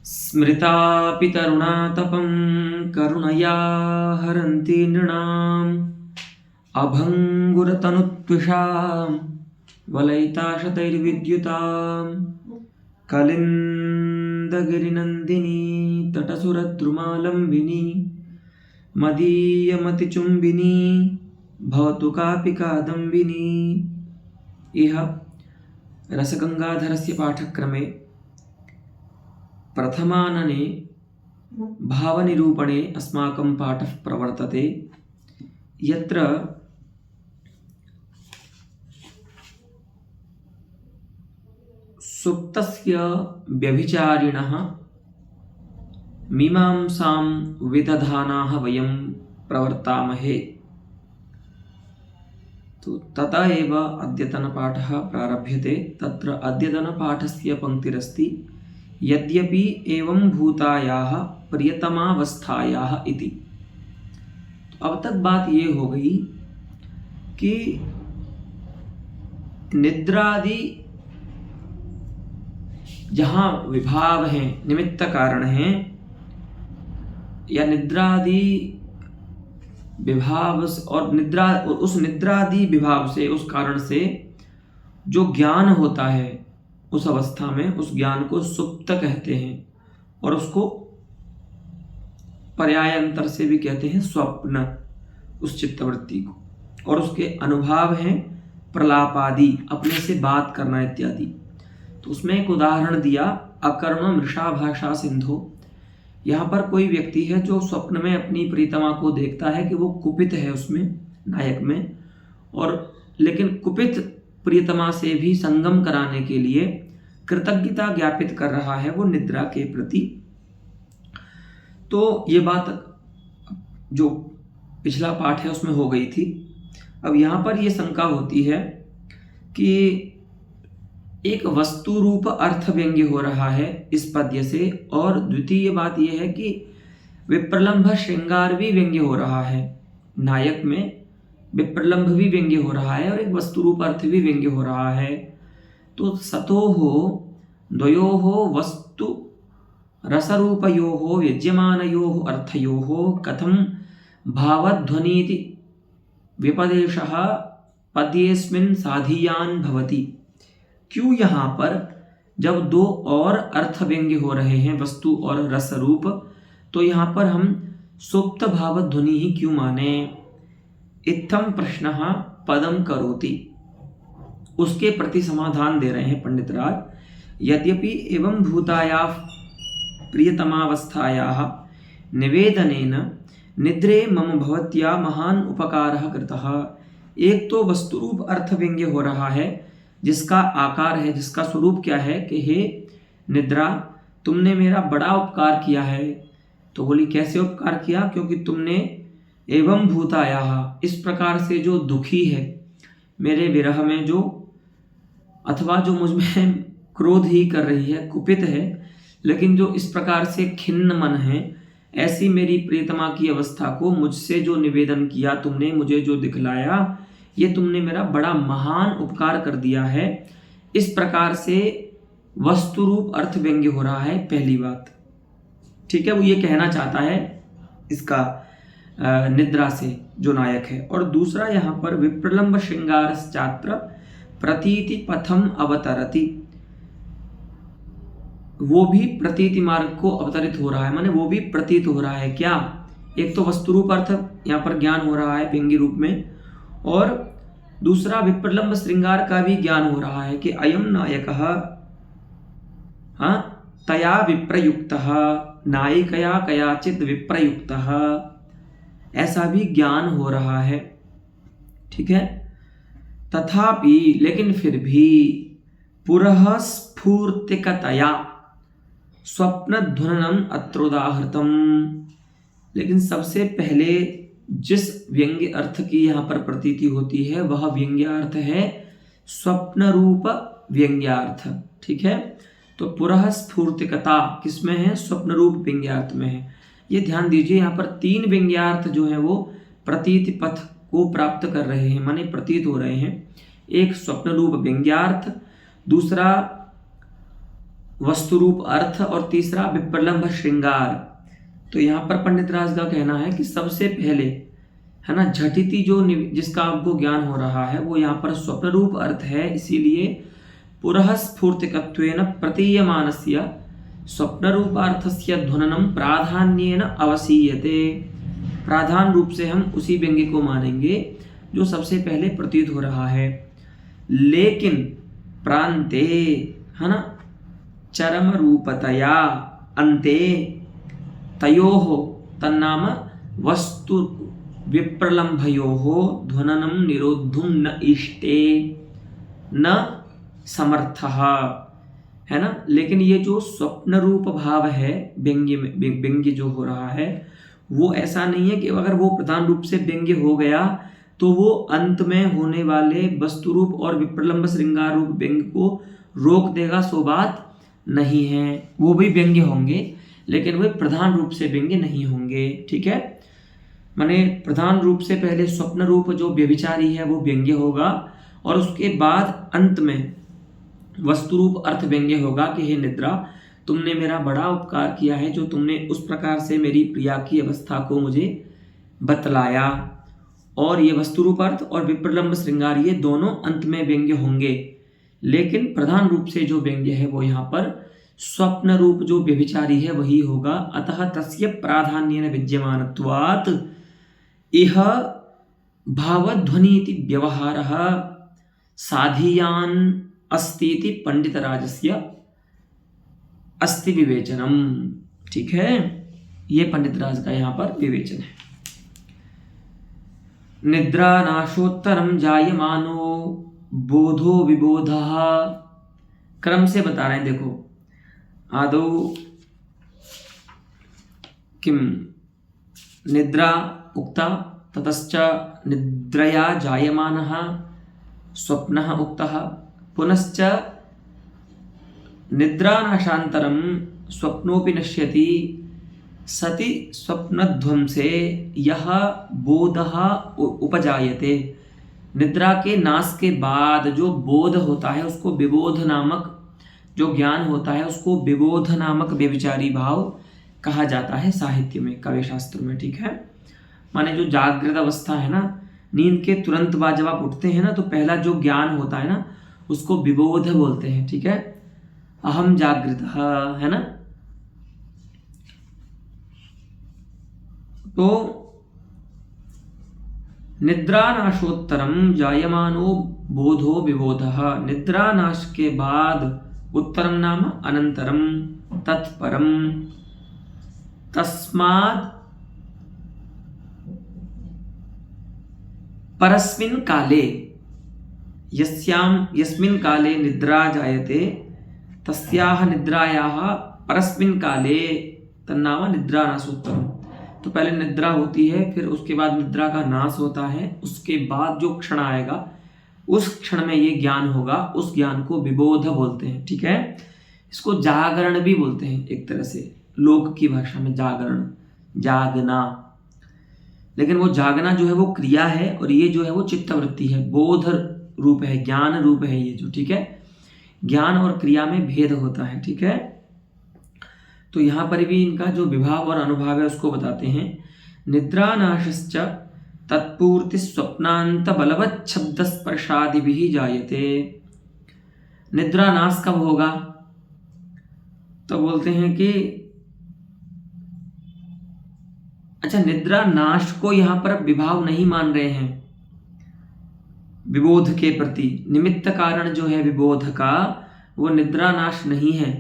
स्मृतापि तरुणातपं करुणया हरन्ति नृणाम् अभङ्गुरतनुत्विषां वलयिताशतैर्विद्युतां कलिन्दगिरिनन्दिनी तटसुरद्रुमालम्बिनी मदीयमतिचुम्बिनी भवतु कापि कादम्बिनी। इह रसगंगाधरस्य पाठक्रमे प्रथमानने भावनिरूपणे अस्माकं पाठः प्रवर्तते। यत्र सुप्तस्य व्यभिचारिणः मीमांसां विदधानाः वयं प्रवर्तामहे। तो तथा एव अद्यतनपाठः प्रारभ्यते। तत्र अद्यतनपाठस्य पंक्तिरस्ति यद्यपि एवं भूतायाः प्रियतमावस्थायाः इति। अब तक बात ये हो गई कि निद्रादि जहाँ विभाव हैं, निमित्त कारण हैं, या निद्रादि विभाव और उस निद्रादि विभाव से, उस कारण से जो ज्ञान होता है उस अवस्था में, उस ज्ञान को सुप्त कहते हैं और उसको पर्यायांतर से भी कहते हैं स्वप्न, उस चित्तवृत्ति को। और उसके अनुभाव हैं प्रलापादि, अपने से बात करना इत्यादि। तो उसमें एक उदाहरण दिया, अकर्म मृषा भाषा सिंधु। यहाँ पर कोई व्यक्ति है जो स्वप्न में अपनी प्रीतमा को देखता है कि वो कुपित है उसमें, नायक में, और लेकिन कुपित प्रियतमा से भी संगम कराने के लिए कृतज्ञता ज्ञापित कर रहा है वो निद्रा के प्रति। तो ये बात जो पिछला पाठ है उसमें हो गई थी। अब यहाँ पर ये शंका होती है कि एक वस्तु रूप अर्थ व्यंग्य हो रहा है इस पद्य से, और द्वितीय बात यह है कि विप्रलंभ श्रृंगार भी व्यंग्य हो रहा है। नायक में विप्रलंभ भी व्यंग्य हो रहा है और एक वस्तु रूप अर्थ भी व्यंग्य हो रहा है। तो सतोः द्वयोः वस्तु रसरूपयोः व्यज्यमानयोः अर्थयोः कथं भावध्वनीति विपदेशः पद्येस्मिन् साधीयान् भवति। क्यों यहाँ पर जब दो और अर्थ व्यंग्य हो रहे हैं, वस्तु और रस रूप, तो यहाँ पर हम सुप्त भावध्वनि ही क्यों माने। इत्थम प्रश्नः पदम करोति, उसके प्रति समाधान दे रहे हैं पंडित राज। यद्यपि एवं भूतायाः प्रियतमावस्थायाः निवेदनेन निद्रे मम भवत्या महान उपकारः कृतः। एक तो वस्तुरूप अर्थ व्यंग्य हो रहा है जिसका आकार है, जिसका स्वरूप क्या है कि हे निद्रा, तुमने मेरा बड़ा उपकार किया है। तो बोली कैसे उपकार किया, क्योंकि तुमने एवं भूतायाः, इस प्रकार से जो दुखी है मेरे विरह में, जो अथवा जो मुझ में क्रोध ही कर रही है, कुपित है, लेकिन जो इस प्रकार से खिन्न मन है, ऐसी मेरी प्रियतमा की अवस्था को मुझसे जो निवेदन किया तुमने, मुझे जो दिखलाया, ये तुमने मेरा बड़ा महान उपकार कर दिया है। इस प्रकार से वस्तु रूप अर्थ व्यंग्य हो रहा है, पहली बात। ठीक है, वो ये कहना चाहता है इसका निद्रा से जो नायक है। और दूसरा यहाँ पर विप्रलंब श्रृंगार चात्र प्रतीति पथम अवतरति, वो भी प्रतीति मार्ग को अवतरित हो रहा है, माने वो भी प्रतीत हो रहा है। क्या, एक तो वस्तु रूप अर्थ यहाँ पर ज्ञान हो रहा है व्यंग्य रूप में, और दूसरा विप्रलंब श्रृंगार का भी ज्ञान हो रहा है कि अयम नायकः तया विप्रयुक्तः नायिकया कयाचित विप्रयुक्तः, ऐसा भी ज्ञान हो रहा है। ठीक है, तथापि लेकिन फिर भी पुरः स्फूर्तिकतया स्वप्न ध्वननम अत्रोदाहृतम, लेकिन सबसे पहले जिस व्यंग्य अर्थ की यहाँ पर प्रतीति होती है वह व्यंग्यार्थ है स्वप्न रूप व्यंग्यार्थ। ठीक है, तो पुरः स्फूर्तिकता किसमें है, स्वप्न रूप व्यंग्यार्थ में है। ये ध्यान दीजिए, यहाँ पर तीन व्यंग्यार्थ जो है वो प्रतीति पथ को प्राप्त कर रहे हैं, माने प्रतीत हो रहे हैं। एक स्वप्न रूप व्यंग्यार्थ, दूसरा वस्तुरूप अर्थ और तीसरा विप्रलंभ श्रृंगार। तो यहाँ पर पंडित राज का कहना है कि सबसे पहले है ना झटिति जो जिसका आपको ज्ञान हो रहा है वो यहाँ पर स्वप्न रूप अर्थ है, इसीलिए पुरः स्फूर्तिकत्वेन प्रतीयमानस्य स्वप्न रूपार्थस्य ध्वननम प्राधान्येन अवसीयते। प्राधान रूप से हम उसी व्यंग्य को मानेंगे जो सबसे पहले प्रतीत हो रहा है। लेकिन प्रांते है ना चरम रूपतया अंते तयोः तन्नाम वस्तु विप्रलंभयोः ध्वननम निरोद्धुम न इष्टे न समर्थः, है ना। लेकिन ये जो स्वप्न रूप भाव है व्यंग्य जो हो रहा है वो ऐसा नहीं है कि अगर वो प्रधान रूप से व्यंग्य हो गया तो वो अंत में होने वाले वस्तु रूप और विप्रलंभ श्रृंगार रूप व्यंग्य को रोक देगा, सो बात नहीं है। वो भी व्यंग्य होंगे लेकिन वे प्रधान रूप से व्यंग्य नहीं होंगे, ठीक है। माने प्रधान रूप से पहले स्वप्न रूप जो व्यभिचारी है वो व्यंग्य होगा और उसके बाद अंत में वस्तु रूप अर्थ व्यंग्य होगा कि हे निद्रा, तुमने मेरा बड़ा उपकार किया है जो तुमने उस प्रकार से मेरी प्रिया की अवस्था को मुझे बतलाया। और ये वस्तु रूप अर्थ और विप्रलंभ श्रृंगार ये दोनों अंत में व्यंग्य होंगे, लेकिन प्रधान रूप से जो व्यंग्य है वो यहाँ पर स्वप्न रूप जो व्यभिचारी है वही होगा। अतः तस्य प्राधान्येन विद्यमानत्वात् इह भावध्वनीति व्यवहारः साधीयान अस्तीति पंडितराजस्य अस्ति विवेचनम, ठीक है। ये पंडितराज का यहाँ पर विवेचन है। निद्रा नाशोत्तरम जायमानो बोधो विबोधः, क्रम से बता रहे हैं। देखो आदौ किम निद्रा उक्ता ततश्च निद्रया जायमानः स्वप्नः उक्तः, पुनश्च निद्रानाशान्तरं स्वप्नोपि नश्यति सति स्वप्नध्वंसे यह बोधः उपजायते। निद्रा के नाश के बाद जो बोध होता है उसको विबोध नामक, जो ज्ञान होता है उसको विबोध नामक व्यभिचारी भाव कहा जाता है साहित्य में, काव्य शास्त्र में, ठीक है। माने जो जागृत अवस्था है ना, नींद के तुरंत बाद जब आप उठते हैं ना तो पहला जो ज्ञान होता है ना उसको विबोध बोलते हैं, ठीक है। अहम जागृत है ना। तो निद्रानाशोत्तरम जायमानो बोधो विबोधः, निद्रानाश के बाद उत्तरम नाम अनंतरम तत्परम तस्मात् परस्मिन् काले यस्मिन् काले निद्रा जायते तस्याः निद्रायाः परस्मिन् काले तन्नाम निद्रानाशोत्तरम। तो पहले निद्रा होती है, फिर उसके बाद निद्रा का नाश होता है, उसके बाद जो क्षण आएगा उस क्षण में ये ज्ञान होगा, उस ज्ञान को विबोध बोलते हैं, ठीक है। इसको जागरण भी बोलते हैं एक तरह से, लोक की भाषा में जागरण, जागना। लेकिन वो जागना जो है वो क्रिया है और ये जो है वो चित्तवृत्ति है, बोध रूप है, ज्ञान रूप है ये जो, ठीक है। ज्ञान और क्रिया में भेद होता है, ठीक है। तो यहाँ पर भी इनका जो विभाव और अनुभाव है उसको बताते हैं। निद्रानाशश्च तत्पूर्ति स्वप्नांत बलवत् शब्द स्पर्शादिभिः जायते। निद्रानाश कब होगा? तो बोलते हैं कि अच्छा, निद्रा नाश को यहां पर विभाव नहीं मान रहे हैं विबोध के प्रति। निमित्त कारण जो है विबोध का वो निद्रा नाश नहीं है।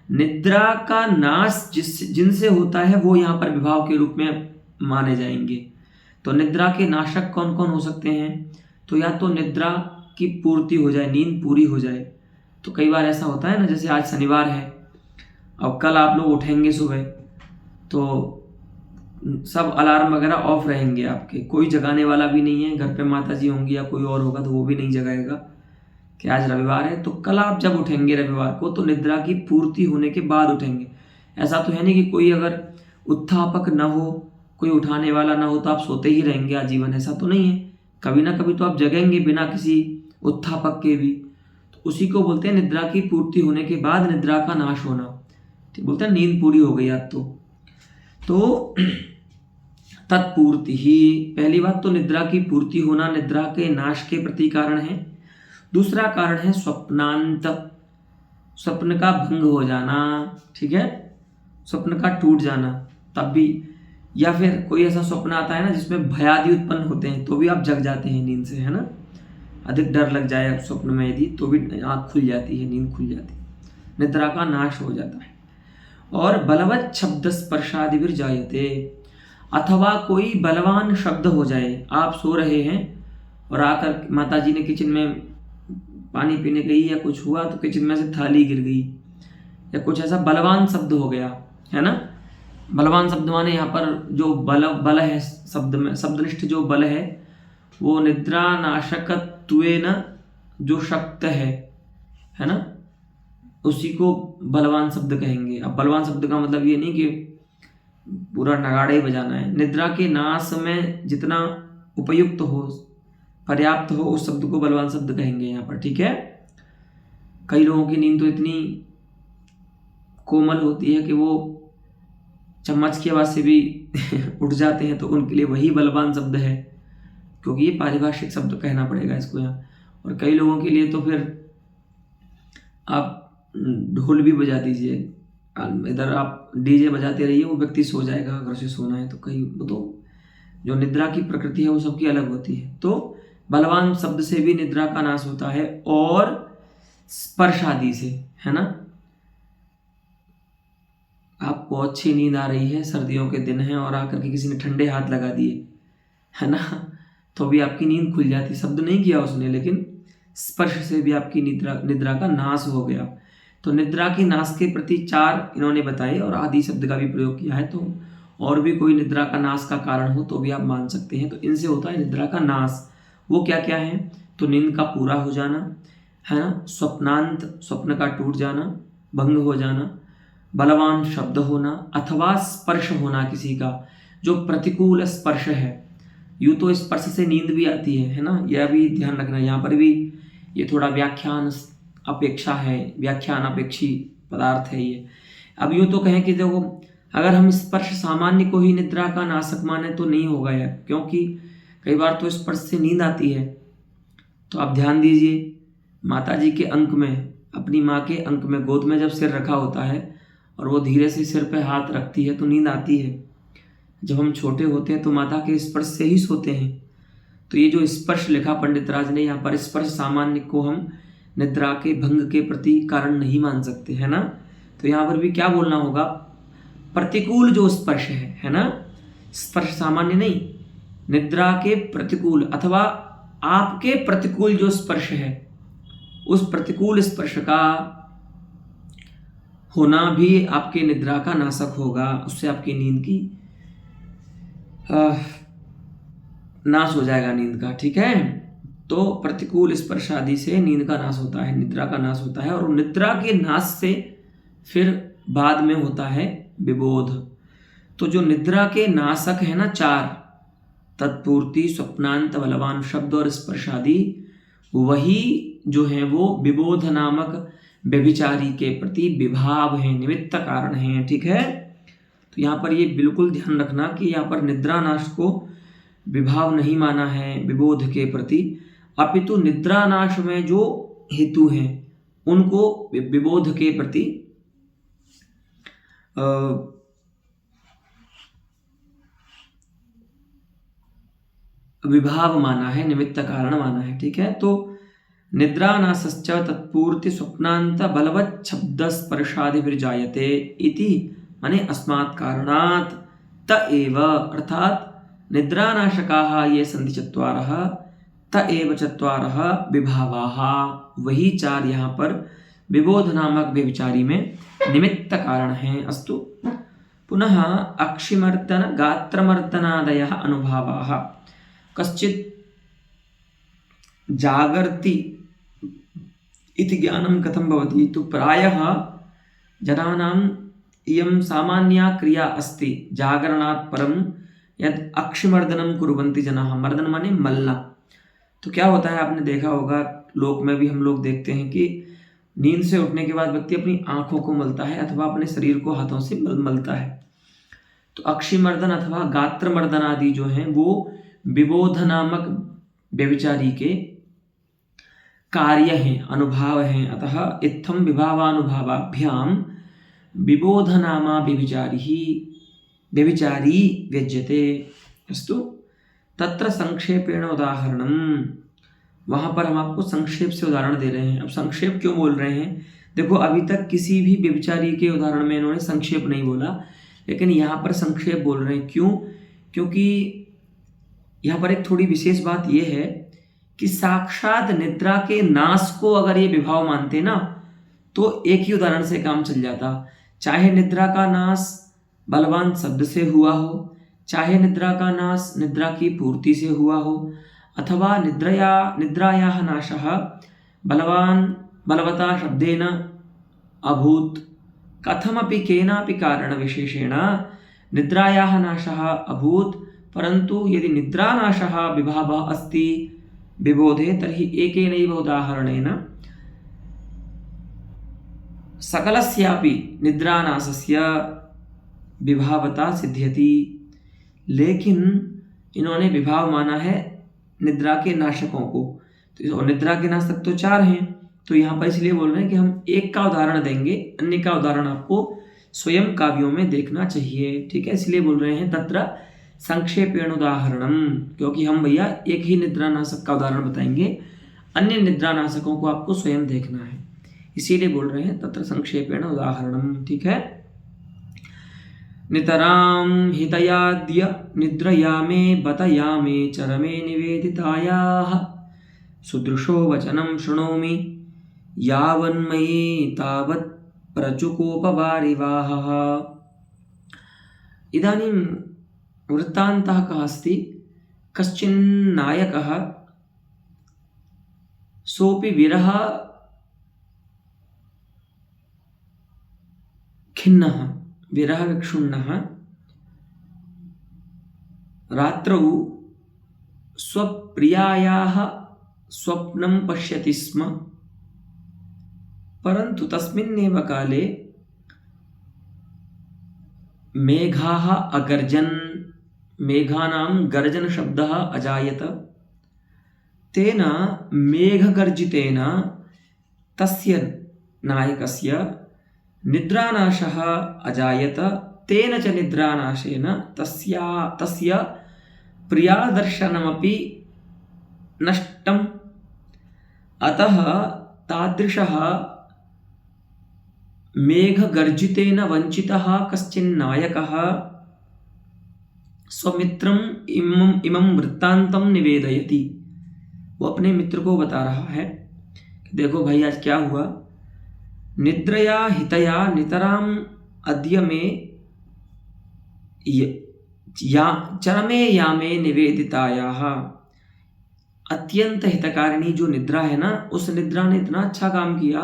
निद्रा का नाश जिनसे होता है वो यहाँ पर विभाव के रूप में माने जाएंगे। तो निद्रा के नाशक कौन कौन हो सकते हैं? तो या तो निद्रा की पूर्ति हो जाए, नींद पूरी हो जाए। तो कई बार ऐसा होता है ना, जैसे आज शनिवार है, अब कल आप लोग उठेंगे सुबह तो सब अलार्म वगैरह ऑफ रहेंगे आपके, कोई जगाने वाला भी नहीं है, घर पे माता जी होंगी या कोई और होगा तो वो भी नहीं जगाएगा कि आज रविवार है। तो कल आप जब उठेंगे रविवार को तो निद्रा की पूर्ति होने के बाद उठेंगे। ऐसा तो है नहीं कि कोई अगर उत्थापक ना हो, कोई उठाने वाला ना हो तो आप सोते ही रहेंगे आजीवन, ऐसा तो नहीं है। कभी ना कभी तो आप जगेंगे बिना किसी उत्थापक के भी। तो उसी को बोलते हैं निद्रा की पूर्ति होने के बाद निद्रा का नाश होना। ठीक, बोलते हैं नींद पूरी हो गई आज तो तत्पूर्ति ही, पहली बात तो निद्रा की पूर्ति होना निद्रा के नाश के प्रति कारण है। दूसरा कारण है स्वप्नांत, स्वप्न का भंग हो जाना, ठीक है, स्वप्न का टूट जाना तब भी, या फिर कोई ऐसा स्वप्न आता है ना जिसमें भयादि उत्पन्न होते हैं तो भी आप जग जाते हैं नींद से, है ना, अधिक डर लग जाए स्वप्न में यदि तो भी आँख खुल जाती है, नींद खुल जाती है, निद्रा का नाश हो जाता है। और बलवत शब्द स्पर्शादि विर जायते, अथवा कोई बलवान शब्द हो जाए, आप सो रहे हैं और आकर माता जी ने किचन में पानी पीने गई या कुछ हुआ तो किचन में से थाली गिर गई या कुछ ऐसा बलवान शब्द हो गया, है ना। बलवान शब्द माने यहाँ पर जो बल है शब्द में, शब्दनिष्ठ जो बल है वो निद्रा नाशकत्वेन जो शक्त है ना, उसी को बलवान शब्द कहेंगे। अब बलवान शब्द का मतलब ये नहीं कि पूरा नगाड़े ही बजाना है, निद्रा के नाश में जितना उपयुक्त हो, पर्याप्त हो, उस शब्द को बलवान शब्द कहेंगे यहाँ पर, ठीक है। कई लोगों की नींद तो इतनी कोमल होती है कि वो चम्मच की आवाज़ से भी उठ जाते हैं, तो उनके लिए वही बलवान शब्द है, क्योंकि ये पारिभाषिक शब्द कहना पड़ेगा इसको यहाँ। और कई लोगों के लिए तो फिर आप ढोल भी बजा दीजिए, इधर आप डीजे बजाते रहिए, वो व्यक्ति सो जाएगा अगर उसे सोना है तो। कई तो जो निद्रा की प्रकृति है वो सबकी अलग होती है। तो बलवान शब्द से भी निद्रा का नाश होता है, और स्पर्श आदि से, है ना। आपको अच्छी नींद आ रही है, सर्दियों के दिन है और आकर के किसी ने ठंडे हाथ लगा दिए, है ना, तो भी आपकी नींद खुल जाती। शब्द नहीं किया उसने, लेकिन स्पर्श से भी आपकी निद्रा का नाश हो गया। तो निद्रा के नाश के प्रति 4 इन्होंने बताए, और आदि शब्द का भी प्रयोग किया है। तो और भी कोई निद्रा का नाश का कारण हो तो भी आप मान सकते हैं। तो इनसे होता है निद्रा का नाश। वो क्या क्या है, तो नींद का पूरा हो जाना, है ना, स्वप्नांत, स्वप्न का टूट जाना, भंग हो जाना, बलवान शब्द होना, अथवा स्पर्श होना किसी का जो प्रतिकूल स्पर्श है। यूँ तो स्पर्श से नींद भी आती है ना, यह भी ध्यान रखना। यहाँ पर भी ये थोड़ा व्याख्यान अपेक्षा है, व्याख्यान अपेक्षी पदार्थ है ये। अब यूँ तो कहें कि देखो, अगर हम स्पर्श सामान्य को ही निद्रा का नाशक माने तो नहीं होगा यार, क्योंकि कई बार तो स्पर्श से नींद आती है। तो आप ध्यान दीजिए, माता जी के अंक में, अपनी माँ के अंक में गोद में जब सिर रखा होता है और वो धीरे से सिर पे हाथ रखती है तो नींद आती है। जब हम छोटे होते हैं तो माता के स्पर्श से ही सोते हैं। तो ये जो स्पर्श लिखा पंडित राज ने यहाँ पर, स्पर्श सामान्य को हम निद्रा के भंग के प्रति कारण नहीं मान सकते, है ना। तो यहाँ पर भी क्या बोलना होगा, प्रतिकूल जो स्पर्श है ना, स्पर्श सामान्य नहीं, निद्रा के प्रतिकूल अथवा आपके प्रतिकूल जो स्पर्श है, उस प्रतिकूल स्पर्श का होना भी आपके निद्रा का नाशक होगा। उससे आपकी नींद की नाश हो जाएगा, नींद का, ठीक है। तो प्रतिकूल स्पर्श आदि से नींद का नाश होता है, निद्रा का नाश होता है। और निद्रा के नाश से फिर बाद में होता है विबोध। तो जो निद्रा के नाशक है ना 4, तत्पूर्ति, स्वप्नांत, बलवान शब्द और स्पर्श आदि, वही जो है वो विबोध नामक व्यभिचारी के प्रति विभाव है, निमित्त कारण है, ठीक है। तो यहाँ पर ये बिल्कुल ध्यान रखना कि यहाँ पर निद्रा नाश को विभाव नहीं माना है विबोध के प्रति, अपितु निद्रा नाश में जो हेतु हैं उनको विबोध के प्रति विभाव माना है, निमित्त कारण माना है, ठीक है। तो निद्रा नाशश्च तत्पूर्ति स्वप्नांत बलवत् शब्द स्पर्शादि विजायते इति, माने अस्मात् कारणात् त एव, अर्थात निद्रा नाशकाः ये सन्ति 4 त एव 4 विभावाः, वही 4 यहाँ पर विबोध नामक व्यभिचारी में निमित्त कारण हैं। अस्तु, पुनः अक्षिमर्दन गात्रमर्दनादयः अनुभावाः। कश्चित् जागर्ति इति ज्ञानं कथं भवति, तो प्रायः जनानाम् इयं सामान्या क्रिया अस्ति, जागरणात् परं यद् अक्षिमर्दनं कुर्वन्ति जनाः। मर्दन माने मलना। तो क्या होता है, आपने देखा होगा लोक में भी हम लोग देखते हैं कि नींद से उठने के बाद व्यक्ति अपनी आंखों को मलता है अथवा अपने शरीर को हाथों से मलता है। तो अक्षिमर्दन अथवा गात्रमर्दन आदि जो हैं वो विबोध नामक व्यभिचारी के कार्य हैं, अनुभाव हैं। अतः इत्थम विभावानुभावाभ्याम विबोध नामा व्यभिचारी व्यज्यते। अस्तु, तत्र संक्षेपेण उदाहरणम, वहां पर हम आपको संक्षेप से उदाहरण दे रहे हैं। अब संक्षेप क्यों बोल रहे हैं? देखो, अभी तक किसी भी व्यभिचारी के उदाहरण में इन्होंने संक्षेप नहीं बोला, लेकिन यहाँ पर संक्षेप बोल रहे हैं। क्यों? क्योंकि यहाँ पर एक थोड़ी विशेष बात यह है कि साक्षात निद्रा के नाश को अगर ये विभाव मानते ना, तो एक ही उदाहरण से काम चल जाता। चाहे निद्रा का नाश बलवान शब्द से हुआ हो, चाहे निद्रा का नाश निद्रा की पूर्ति से हुआ हो, अथवा निद्रायाः नाशः बलवता शब्देन अभूत, कथमपि केनापि कारण विशेषेण निद्रायाः नाशः अभूत, परंतु यदि निद्रानाशः विभावः अस्ति विबोधे तर्हि एकेनैव उदाहरणेन सकलस्यापि निद्रानाशस्य विभावता सिद्ध्यति। लेकिन इन्होंने विभाव माना है निद्रा के नाशकों को, तो निद्रा के नाशक तो 4 हैं, तो यहाँ पर इसलिए बोल रहे हैं कि हम एक का उदाहरण देंगे, अन्य का उदाहरण आपको स्वयं काव्यों में देखना चाहिए। ठीक है, इसलिए बोल रहे हैं तत्र संक्षेपेण उदाहरणम, क्योंकि हम भैया एक ही निद्रानाशक का उदाहरण बताएंगे, अन्य निद्रानाशकों को आपको स्वयं देखना है, इसीलिए बोल रहे हैं तत्र संक्षेपेण उदाहरणम। ठीक है, नितराम हितयाद्य निद्रयामे बतयामे चरमे निवेदितायाः सुदृशो वचनं शृणोमि यावन्मयि तावत् प्रचुकोपवारिवाहः। इदानीं वृत्तान्तः कः अस्ति? कश्चिन्नायकः सोऽपि विरह खिन्नः विरह विक्षुण्णः रात्रौ स्वप्रियायाः स्वप्नं पश्यति स्म, परन्तु तस्मिन्नेव काले मेघाः अगर्जन्, मेघानां गर्जन शब्दः अजायत। तेन मेघगर्जितेन तस्य नायकस्य निद्रानाशः अजायत, तेन च निद्रानाशेन तस्य प्रियादर्शनमपि नष्टम्। अतः तादृशः मेघगर्जितेन वंचितः कश्चिन्नायकः स्वमित्रम् इमं वृत्तान्तं निवेदयति। वो अपने मित्र को बता रहा है कि देखो भाई आज क्या हुआ, निद्रया हितया नितराम अद्य में चरमे यामे निवेदितायाः, अत्यंत हितकारिणी जो निद्रा है ना, उस निद्रा ने इतना अच्छा काम किया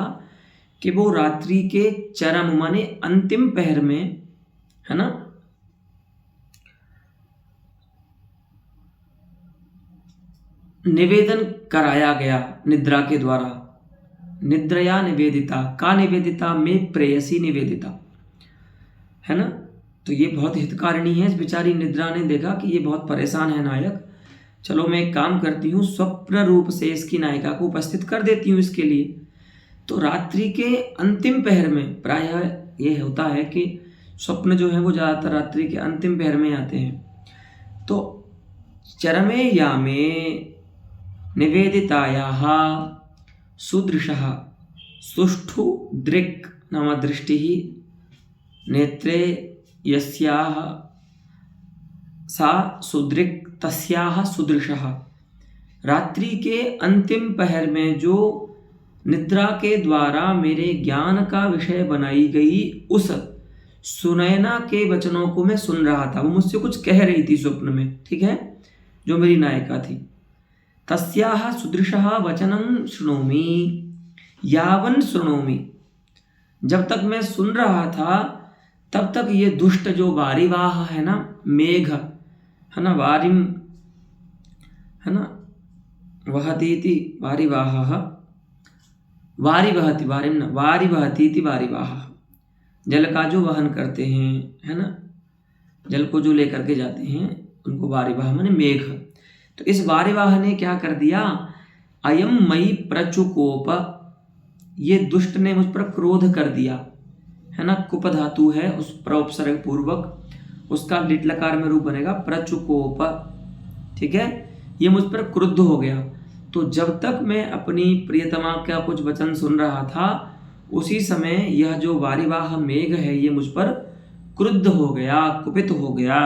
कि वो रात्रि के चरम माने अंतिम पहर में, है ना, निवेदन कराया गया निद्रा के द्वारा। निद्रया निवेदिता, का निवेदिता में प्रेयसी निवेदिता, है ना। तो ये बहुत हितकारिणी है। इस बेचारी निद्रा ने देखा कि ये बहुत परेशान है नायक, चलो मैं एक काम करती हूँ, स्वप्न रूप से इसकी नायिका को उपस्थित कर देती हूँ इसके लिए। तो रात्रि के अंतिम पहर में प्रायः ये होता है कि स्वप्न जो है वो ज़्यादातर रात्रि के अंतिम पहर में आते हैं। तो चरमे यामे निवेदितायाः सुदृशः सुष्ठु दृक् नाम दृष्टिः नेत्रे यस्याः सा सुदृक् तस्याः सुदृशः। रात्रि के अंतिम पहर में जो निद्रा के द्वारा मेरे ज्ञान का विषय बनाई गई उस सुनैना के वचनों को मैं सुन रहा था। वो मुझसे कुछ कह रही थी स्वप्न में, ठीक है, जो मेरी नायिका थी। तस्याः सुदृशः वचनं शृणोमि यावन् शृणोमि, जब तक मैं सुन रहा था तब तक ये दुष्ट जो वारिवाह है ना, मेघ है ना, वारिम है ना, वहतीति वारिवाहः वारी वहति, वारिम न, वारी वहती इति वारिवाह, जल का जो वहन करते हैं, है ना, जल को जो लेकर के जाते हैं उनको वारिवाह माने मेघ। तो इस वारिवाह ने क्या कर दिया, अयम मई प्रचुकोप, ये दुष्ट ने मुझ पर क्रोध कर दिया, है ना, कुप धातु है उस प्रोपसर्ग पूर्वक, उसका लिट लकार में रूप बनेगा प्रचुकोप, ठीक है, ये मुझ पर क्रुद्ध हो गया। तो जब तक मैं अपनी प्रियतमा का कुछ वचन सुन रहा था, उसी समय यह जो वारिवाह मेघ है ये मुझ पर क्रुद्ध हो गया, कुपित हो गया।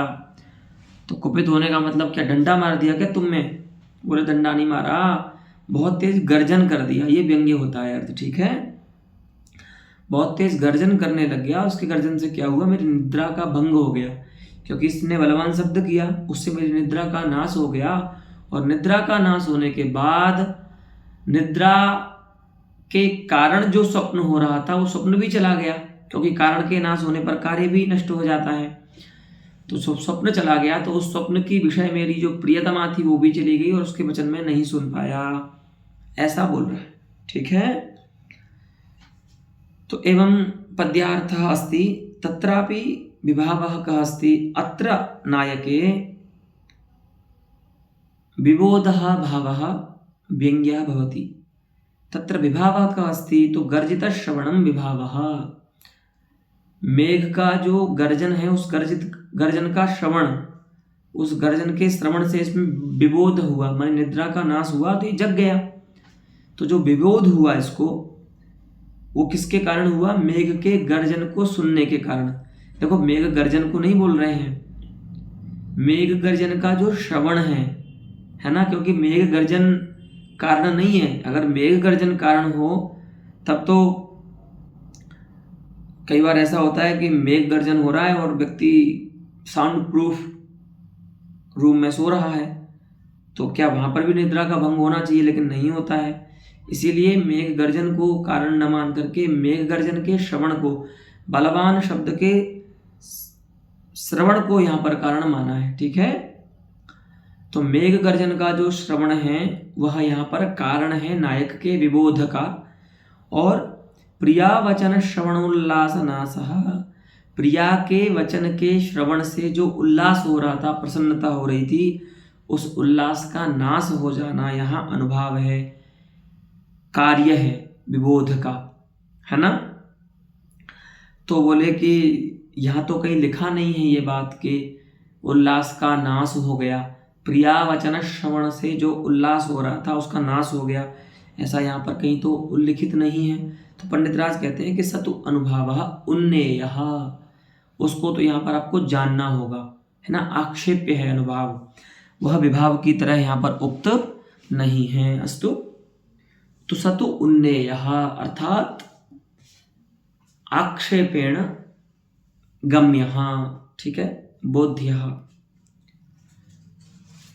तो कुपित होने का मतलब क्या, डंडा मार दिया क्या तुम में? बोले डंडा नहीं मारा, बहुत तेज गर्जन कर दिया, ये व्यंग्य होता है अर्थ, ठीक है। बहुत तेज गर्जन करने लग गया, उसके गर्जन से क्या हुआ, मेरी निद्रा का भंग हो गया, क्योंकि इसने बलवान शब्द किया, उससे मेरी निद्रा का नाश हो गया। और निद्रा का नाश होने के बाद निद्रा के कारण जो स्वप्न हो रहा था वो स्वप्न भी चला गया, क्योंकि कारण के नाश होने पर कार्य भी नष्ट हो जाता है। तो स्वप्न चला गया, तो उस स्वप्न की विषय मेरी जो प्रियतमा थी वो भी चली गई और उसके वचन में नहीं सुन पाया, ऐसा बोल रहा है, ठीक है। तो एवं पद्यार्थः अस्ति तत्रापि विभावः कः अस्ति, अत्र नायके विबोधः भावः व्यङ्ग्यः भवति, तत्र विभावः कः अस्ति, तो गर्जितश्रवणं विभावः, मेघ का जो गर्जन है उस गर्जन का श्रवण, उस गर्जन के श्रवण से इसमें विबोध हुआ, माने निद्रा का नाश हुआ, तो ये जग गया। तो जो विबोध हुआ इसको, वो किसके कारण हुआ, मेघ के गर्जन को सुनने के कारण। देखो मेघ गर्जन को नहीं बोल रहे हैं, मेघ गर्जन का जो श्रवण है ना, क्योंकि मेघ गर्जन कारण नहीं है। अगर मेघ गर्जन कारण हो तब तो कई बार ऐसा होता है कि मेघ गर्जन हो रहा है और व्यक्ति साउंड प्रूफ रूम में सो रहा है, तो क्या वहां पर भी निद्रा का भंग होना चाहिए, लेकिन नहीं होता है। इसीलिए मेघ गर्जन को कारण न मान करके मेघ गर्जन के श्रवण को, बलवान शब्द के श्रवण को यहाँ पर कारण माना है, ठीक है। तो मेघ गर्जन का जो श्रवण है वह यहाँ पर कारण है नायक के विबोध का। और प्रिया वचन श्रवणोल्लास नासः, प्रिया के वचन के श्रवण से जो उल्लास हो रहा था, प्रसन्नता हो रही थी, उस उल्लास का नाश हो जाना यहाँ अनुभाव है, कार्य है विबोध का, है ना। तो बोले कि यहाँ तो कहीं लिखा नहीं है ये बात कि उल्लास का नाश हो गया, प्रिया वचन श्रवण से जो उल्लास हो रहा था उसका नाश हो गया, ऐसा यहाँ पर कहीं तो उल्लिखित नहीं है। तो पंडित राज कहते हैं कि सतु अनुभावः उन्नेयः, उसको तो यहाँ पर आपको जानना होगा, है ना, आक्षेप्य है अनुभाव, वह विभाव की तरह यहाँ पर उक्त नहीं है। अस्तु, तो सतु उन्नेयः अर्थात आक्षेपेण गम्यः, ठीक है, बोध्यः।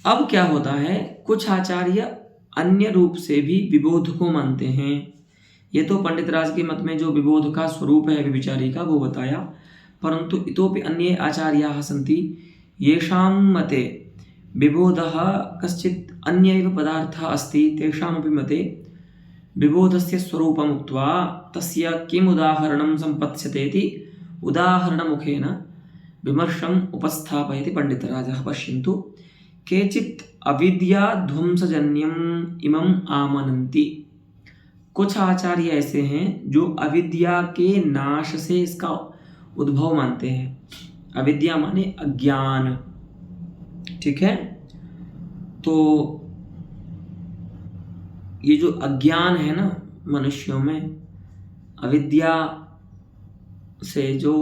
अब क्या होता है, कुछ आचार्य अन्य रूप से भी विबोध को मानते हैं। ये तो पंडित राज के मत में जो विबोध का स्वरूप है विचारी का वो बताया, परंतु इतोपि अन्ये आचार्याः सन्ति येषां मते विबोधः कश्चित् अन्य एव पदार्थः अस्ति, तेषामपि मते विबोधस्य स्वरूपम् उक्त्वा तस्य किम् उदाहरणं सम्पत्स्यते इति उदाहरणमुखेन विमर्शम् उपस्थापयति पंडितराजः। पश्यन्तु, केचित् अविद्याध्वंसजन्यम् इमम् आमनन्ति, कुछ आचार्य ऐसे हैं जो अविद्या के नाश से इसका उद्भव मानते हैं। अविद्या माने अज्ञान, ठीक है। तो ये जो अज्ञान है ना मनुष्यों में, अविद्या से जो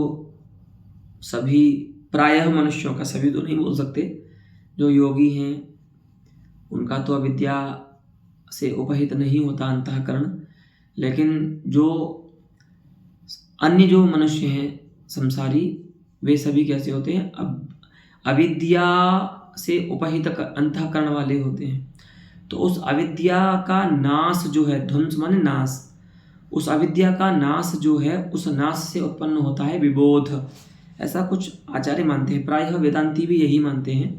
सभी प्रायः मनुष्यों का, सभी तो नहीं बोल सकते, जो योगी हैं उनका तो अविद्या से उपहित नहीं होता अंतःकरण, लेकिन जो अन्य जो मनुष्य हैं संसारी, वे सभी कैसे होते हैं, अब अविद्या से उपहित अंतःकरण वाले होते हैं। तो उस अविद्या का नाश जो है, ध्वंस माने नाश, उस अविद्या का नाश जो है, उस नाश से उत्पन्न होता है विबोध, ऐसा कुछ आचार्य मानते हैं। प्रायः वेदांती भी यही मानते हैं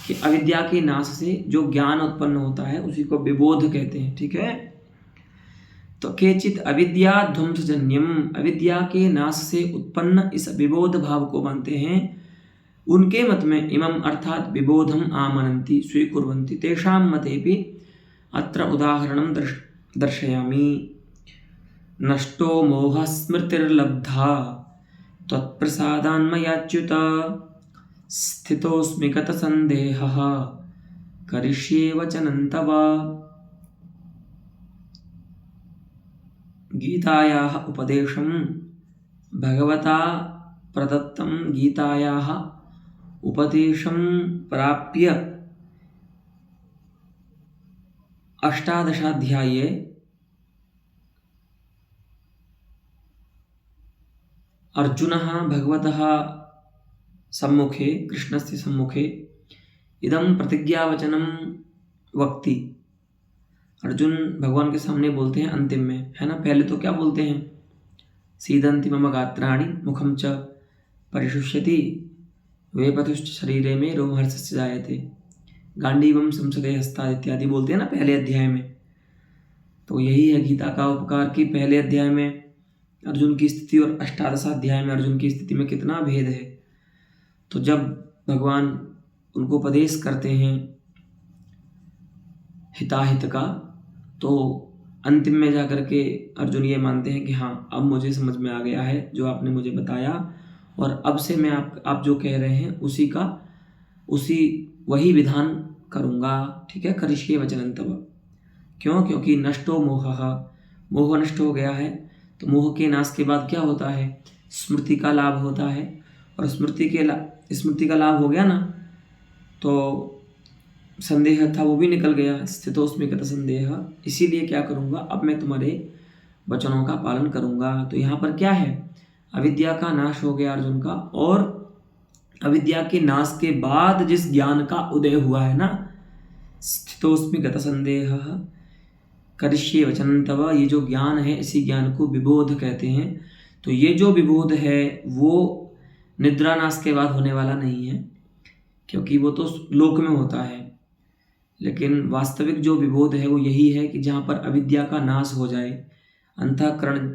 कि अविद्या के नाश से जो ज्ञान उत्पन्न होता है उसी को विबोध कहते हैं, ठीक है। तो केचित अविद्या ध्वंसजन्यम, अविद्या के नाश से उत्पन्न इस विबोध भाव को मानते हैं। उनके मत में इमम अर्थात विबोधम आमनन्ति स्वीकुर्वन्ति तेषां मतेपि अत्र उदाहरणं दर्शयामि। नष्टो मोहः स्मृतिर्लब्धा त्वत्प्रसादान्मयाच्युत स्थितोऽस्मि गतसन्देहः करिष्ये वचनं तव। गीतायाः उपदेशं भगवता प्रदत्तं, गीतायाः उपदेशं प्राप्य 18 अर्जुनः भगवतः सम्मुखे, कृष्णस्य सम्मुखे इदं प्रतिज्ञावचनं वक्ति। अर्जुन भगवान के सामने बोलते हैं अंतिम में, है ना। पहले तो क्या बोलते हैं, सीदन्ति मम गात्राणि मुखं च परिशुष्यति वेपथुश्च शरीरे में रोमहर्षस्य जायते गांडीवं संसदे हस्तात् इत्यादि बोलते हैं ना पहले अध्याय में। तो यही है गीता का उपकार कि पहले अध्याय में अर्जुन की स्थिति और 18 अध्याय में अर्जुन की स्थिति में कितना भेद है। तो जब भगवान उनको उपदेश करते हैं हिताहित का, तो अंतिम में जाकर के अर्जुन ये मानते हैं कि हाँ, अब मुझे समझ में आ गया है जो आपने मुझे बताया, और अब से मैं आप जो कह रहे हैं वही विधान करूँगा। ठीक है, करिष्ये वचनं तव। क्यों? क्योंकि नष्टो मोहः, मोह नष्ट हो गया है। तो मोह के नाश के बाद क्या होता है, स्मृति का लाभ होता है, और स्मृति का लाभ हो गया ना, तो संदेह था वो भी निकल गया। स्थितोस्मि गत संदेह, इसीलिए क्या करूँगा, अब मैं तुम्हारे वचनों का पालन करूँगा। तो यहाँ पर क्या है, अविद्या का नाश हो गया अर्जुन का, और अविद्या के नाश के बाद जिस ज्ञान का उदय हुआ है ना, स्थितोस्मि गत संदेह करिष्ये वचनं तव, ये जो ज्ञान है इसी ज्ञान को विबोध कहते हैं। तो ये जो विबोध है वो निद्रा नाश के बाद होने वाला नहीं है, क्योंकि वो तो लोक में होता है। लेकिन वास्तविक जो विबोध है वो यही है कि जहाँ पर अविद्या का नाश हो जाए, अंतःकरण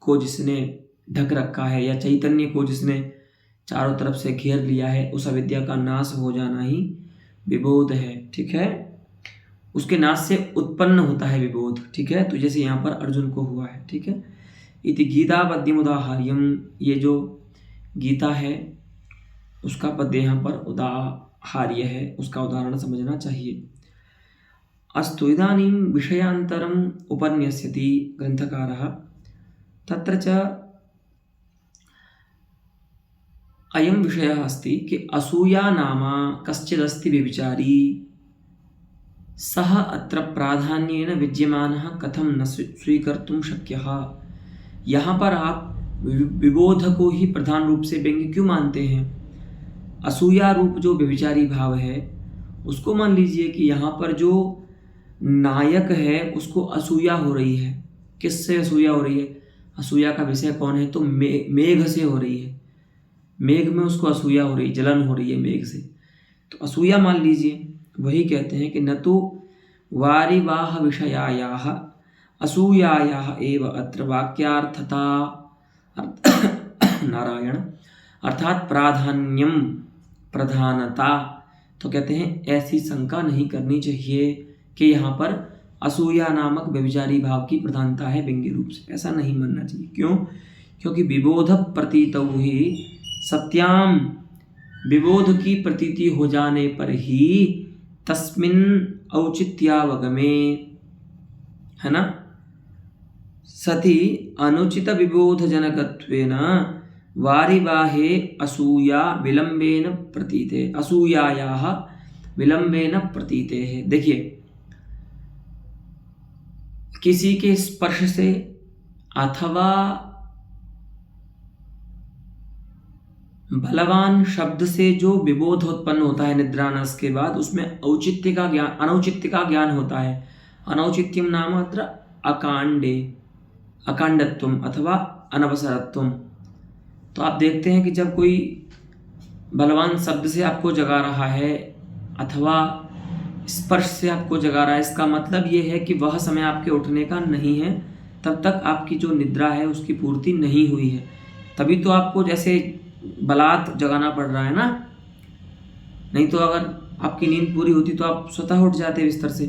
को जिसने ढक रखा है या चैतन्य को जिसने चारों तरफ से घेर लिया है, उस अविद्या का नाश हो जाना ही विबोध है। ठीक है, उसके नाश से उत्पन्न होता है विबोध। ठीक है, तो जैसे यहाँ पर अर्जुन को हुआ है। ठीक है, इति गीता पद्यम उदाहर्यम, ये जो गीता है उसका पद्य यहाँ पर उदाहर्य है, उसका उदाहरण समझना चाहिए। अस्तु इदानीं विषयांतरम् उपन्यस्यति ग्रंथकारः। तत्र च अयं विषयः अस्ति कि असूया नाम कश्चिदस्ति व्यभिचारी, सः अत्र प्राधान्येन विद्यमानः कथं न स्वीकर्तुं शक्यः। यहाँ पर आप विबोध को ही प्रधान रूप से व्यंग्य क्यों मानते हैं? असूया रूप जो व्यभिचारी भाव है उसको मान लीजिए कि यहाँ पर जो नायक है उसको असूया हो रही है। किससे असूया हो रही है? असूया का विषय कौन है? तो मेघ से हो रही है। मेघ में उसको असूया हो रही है, जलन हो रही है मेघ से, तो असूया मान लीजिए। वही कहते हैं कि न तो वारिवाह विषयायाः असूयायाः एव अत्र वाक्यार्थता नारायण अर्थात प्राधान्यम, प्रधानता। तो कहते हैं ऐसी शंका नहीं करनी चाहिए कि यहाँ पर असूया नामक व्यभिचारी भाव की प्रधानता है व्यंग्य रूप से, ऐसा नहीं मानना चाहिए। क्यों? क्योंकि विबोध प्रतीतौ ही सत्याम, विबोध की प्रतीति हो जाने पर ही तस्मिन् औचित्यावगमे, है ना, सति अनुचित विबोध जनकत्वेन वारिवाहे असूया विलंबेन प्रतीते, असूयायाः विलंबेन प्रतीते है। देखिए, किसी के स्पर्श से अथवा बलवान शब्द से जो विबोध उत्पन्न होता है निद्रानाश के बाद, उसमें औचित्य का ज्ञान, अनौचित्य का ज्ञान होता है। अनौचित्यम नाम अत्र अकांडे, अकांडत्वम अथवा अनवसरत्वम। तो आप देखते हैं कि जब कोई बलवान शब्द से आपको जगा रहा है अथवा स्पर्श से आपको जगा रहा है। इसका मतलब ये है कि वह समय आपके उठने का नहीं है, तब तक आपकी जो निद्रा है उसकी पूर्ति नहीं हुई है। तभी तो आपको जैसे बलात् जगाना पड़ रहा है ना, नहीं तो अगर आपकी नींद पूरी होती तो आप स्वतः उठ जाते बिस्तर से।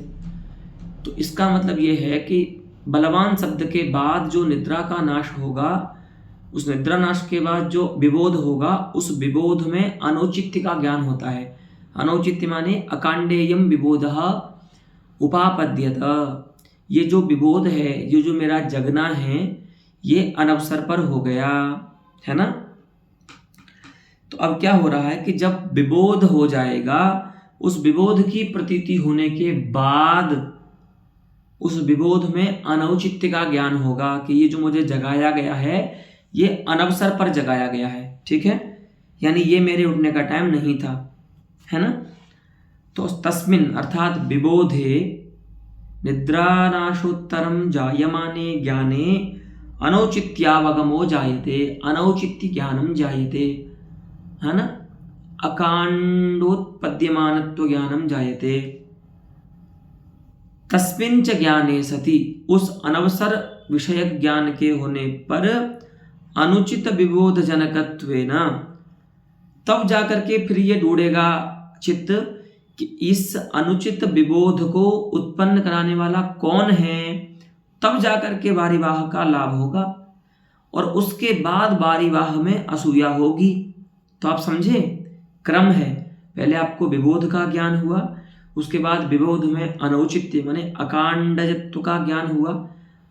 तो इसका मतलब ये है कि बलवान शब्द के बाद जो निद्रा का नाश होगा, उस निद्रा नाश के बाद जो विबोध होगा, उस विबोध में अनौचित्य का ज्ञान होता है। अनौचित्य माने अकांडेयम विबोधः उपापद्यत। ये जो विबोध है, ये जो मेरा जगना है, ये अनवसर पर हो गया है ना। तो अब क्या हो रहा है कि जब विबोध हो जाएगा, उस विबोध की प्रतीति होने के बाद उस विबोध में अनौचित्य का ज्ञान होगा कि ये जो मुझे जगाया गया है ये अनवसर पर जगाया गया है, ठीक है, यानी ये मेरे उठने का टाइम नहीं था, है ना। तो तस्मिन् अर्थात विबोधे निद्रानाशोत्तरम जायमाने ज्ञाने अनौचित्यावगमो जायते, अनौचित्य ज्ञानम जायते, है ना, अकांडोत्पद्यमानत्व ज्ञानम जायते। तस्मिन् च ज्ञाने सति, उस अनवसर विषयक ज्ञान के होने पर अनुचित विबोध जनकत्वेन, तब जाकर के फिर ये ढूंढेगा चित्त कि इस अनुचित विबोध को उत्पन्न कराने वाला कौन है, तब जाकर के वारिवाह का लाभ होगा और उसके बाद वारिवाह में असूया होगी। तो आप समझे, क्रम है, पहले आपको विबोध का ज्ञान हुआ, उसके बाद विबोध में अनौचित्य माने अकांडजत्व का ज्ञान हुआ,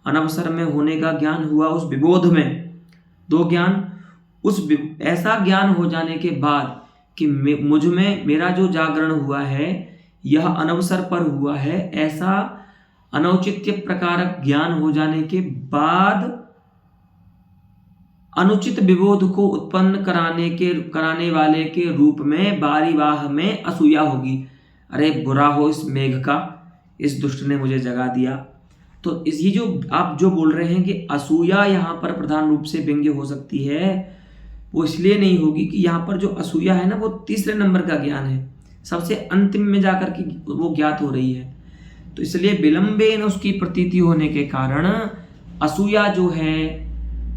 अनवसर में होने का ज्ञान हुआ, उस विबोध में दो ज्ञान। ऐसा ज्ञान हो जाने के बाद कि मुझ में मेरा जो जागरण हुआ है यह अनवसर पर हुआ है, ऐसा अनौचित्य प्रकारक ज्ञान हो जाने के बाद अनुचित विबोध को उत्पन्न कराने वाले के रूप में वारिवाह में असूया होगी। अरे बुरा हो इस मेघ का, इस दुष्ट ने मुझे जगा दिया। तो ये जो आप जो बोल रहे हैं कि असूया यहाँ पर प्रधान रूप से व्यंग्य हो सकती है, वो इसलिए नहीं होगी कि यहाँ पर जो असूया है ना वो तीसरे नंबर का ज्ञान है, सबसे अंतिम में जाकर के वो ज्ञात हो रही है। तो इसलिए विलंबेन उसकी प्रतीति होने के कारण असूया जो है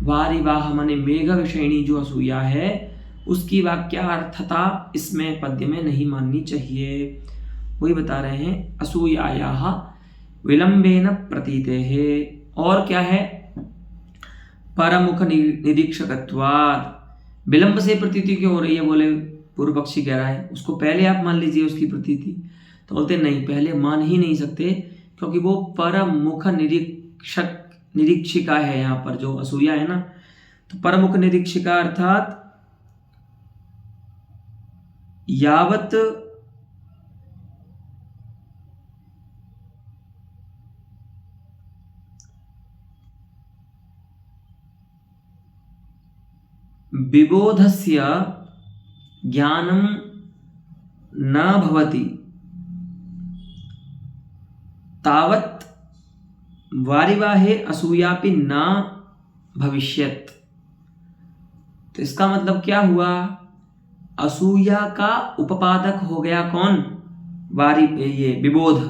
वारिवाह माने मेघ विषयणी जो असूया है उसकी वाक्यार्थता इसमें पद्य में नहीं माननी चाहिए। वही बता रहे हैं असूयायाः विलंबेन प्रतीतेः। और क्या है, परमुख निरीक्षकत्वात्। विलंब से प्रतीति क्यों हो रही है, बोले पूर्व पक्षी कह रहा है उसको पहले आप मान लीजिए उसकी प्रतीति। तो बोलते नहीं, पहले मान ही नहीं सकते क्योंकि वो परमुख निरीक्षिका है। यहाँ पर जो असूया है ना, तो परमुख निरीक्षिका अर्थात यावत विबोधस्य ज्ञानं न भवति तावत् वारिवाहे असूयापि न भविष्यत्। तो इसका मतलब क्या हुआ, असूया का उपपादक हो गया कौन, ये विबोध।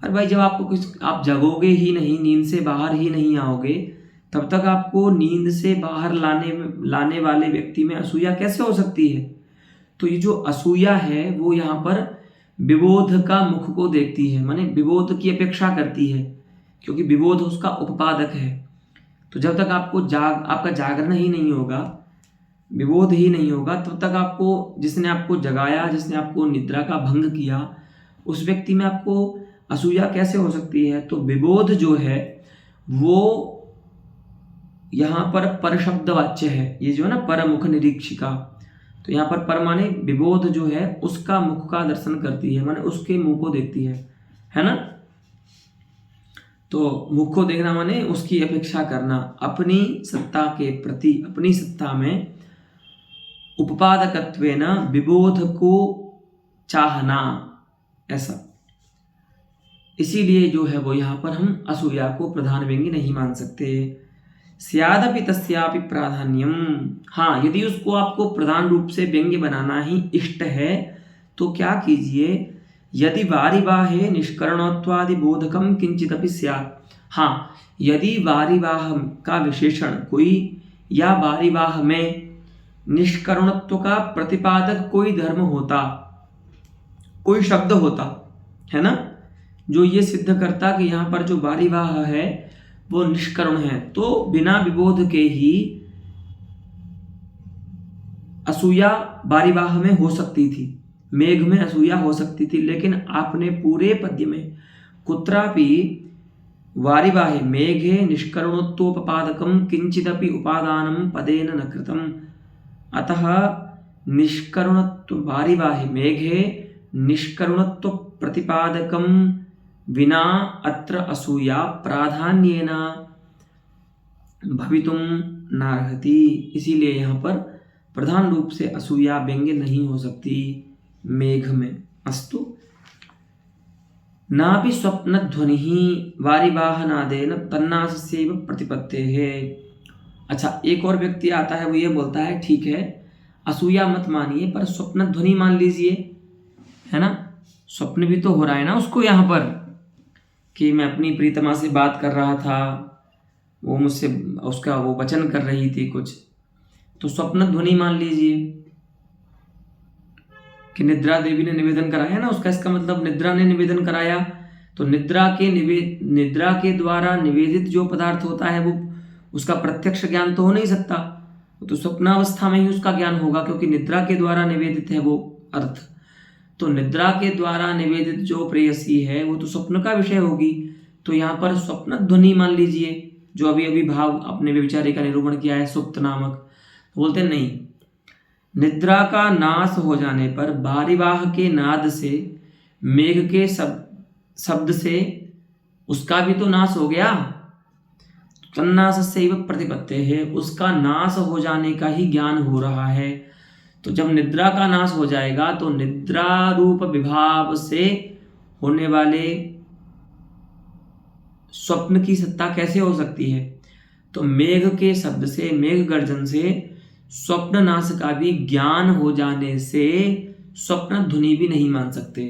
अरे भाई जब आपको कुछ आप जगोगे ही नहीं, नींद से बाहर ही नहीं आओगे, तब तक आपको नींद से बाहर लाने वाले व्यक्ति में असूया कैसे हो सकती है। तो ये जो असूया है वो यहाँ पर विबोध का मुख को देखती है, माने विबोध की अपेक्षा करती है, क्योंकि विबोध उसका उपपादक है। तो जब तक आपको आपका जागरण ही नहीं होगा, विबोध ही नहीं होगा, तब तक आपको जिसने आपको जगाया, जिसने आपको निद्रा का भंग किया, उस व्यक्ति में आपको असूया कैसे हो सकती है। तो विबोध जो है वो यहाँ पर पर शब्द वाच्य है, ये जो है ना परमुख निरीक्षिका। तो यहाँ पर पर माने विबोध जो है उसका मुख का दर्शन करती है, माने उसके मुंह को देखती है ना। तो मुख को देखना माने उसकी अपेक्षा करना, अपनी सत्ता के प्रति, अपनी सत्ता में उपपादकत्वेन विबोध को चाहना, ऐसा। इसीलिए जो है वो यहाँ पर हम असूया को प्रधान व्यंग्य नहीं मान सकते। स्यादपि तस्यापि प्राधान्यम। हाँ, यदि उसको आपको प्रधान रूप से व्यंग्य बनाना ही इष्ट है तो क्या कीजिए, यदि वारिवाहे निष्करणत्वादिबोधकम किंचिदपि स्यात्। हाँ, यदि वारिवाह का विशेषण कोई या वारिवाह में निष्करणत्व का प्रतिपादक कोई धर्म होता, कोई शब्द होता है ना, जो ये सिद्ध करता कि यहाँ पर जो वारिवाह है वो निष्करण है, तो बिना विबोध के ही असूया वारिवाह में हो सकती थी, मेघ में असूया हो सकती थी। लेकिन आपने पूरे पद्य में कुत्रापि वारिवाहे मेघे निष्करणोत्तोपपादकम किंचिदपि उपादानम पदेन न कृतम। अतः निष्करणत्व वारिवाहे मेघे निष्करणत्व प्रतिपादकम विना अत्र असूया प्राधान्येन भवितुम नार्हति। इसीलिए यहाँ पर प्रधान रूप से असूया व्यंग्य नहीं हो सकती मेघ में। अस्तु, नापि स्वप्न ध्वनि वारिवाहनादेन तन्नासस्यैव प्रतिपत्तेः। अच्छा, एक और व्यक्ति आता है, वो ये बोलता है ठीक है असूया मत मानिए पर स्वप्न ध्वनि मान लीजिए, है ना, स्वप्न भी तो हो रहा है ना उसको यहाँ पर कि मैं अपनी प्रीतमा से बात कर रहा था, वो मुझसे उसका वो वचन कर रही थी कुछ, तो स्वप्न ध्वनि मान लीजिए कि निद्रा देवी ने निवेदन कराया ना उसका, इसका मतलब निद्रा ने निवेदन कराया, तो निद्रा के द्वारा निवेदित जो पदार्थ होता है वो उसका प्रत्यक्ष ज्ञान तो हो नहीं सकता, तो स्वप्नावस्था में ही उसका ज्ञान होगा क्योंकि निद्रा के द्वारा निवेदित है वो अर्थ। तो निद्रा के द्वारा निवेदित जो प्रेयसी है वो तो स्वप्न का विषय होगी, तो यहाँ पर स्वप्न ध्वनि मान लीजिए, जो अभी अभी भाव अपने विचारी का निरूपण किया है सुप्त नामक। बोलते नहीं, निद्रा का नाश हो जाने पर वारिवाह के नाद से मेघ के शब्द से उसका भी तो नाश हो गया, तन्नासस्यैव प्रतिपत्तेः, उसका नाश हो जाने का ही ज्ञान हो रहा है। तो जब निद्रा का नाश हो जाएगा तो निद्रा रूप विभाव से होने वाले स्वप्न की सत्ता कैसे हो सकती है? तो मेघ के शब्द से, मेघ गर्जन से स्वप्न नाश का भी ज्ञान हो जाने से स्वप्न ध्वनि भी नहीं मान सकते।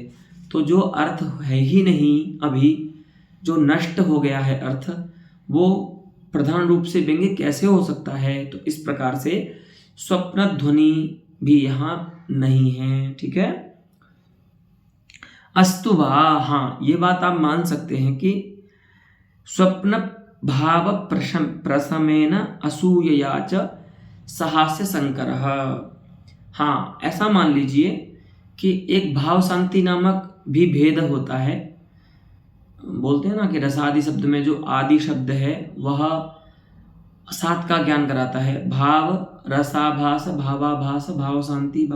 तो जो अर्थ है ही नहीं अभी, जो नष्ट हो गया है अर्थ, वो प्रधान रूप से व्यंग्य कैसे हो सकता है? तो इस प्रकार से स्वप्न ध्वनि भी यहाँ नहीं है। ठीक है, अस्तु वा, हाँ ये बात आप मान सकते हैं कि स्वप्न भाव प्रशमेन असूयया च सहास्य संकर। हाँ, ऐसा मान लीजिए कि एक भाव शांति नामक भी भेद होता है। बोलते हैं ना कि रसादि शब्द में जो आदि शब्द है वह सात का ज्ञान कराता है, भाव, रसाभास, भावाभास, भाव शांति,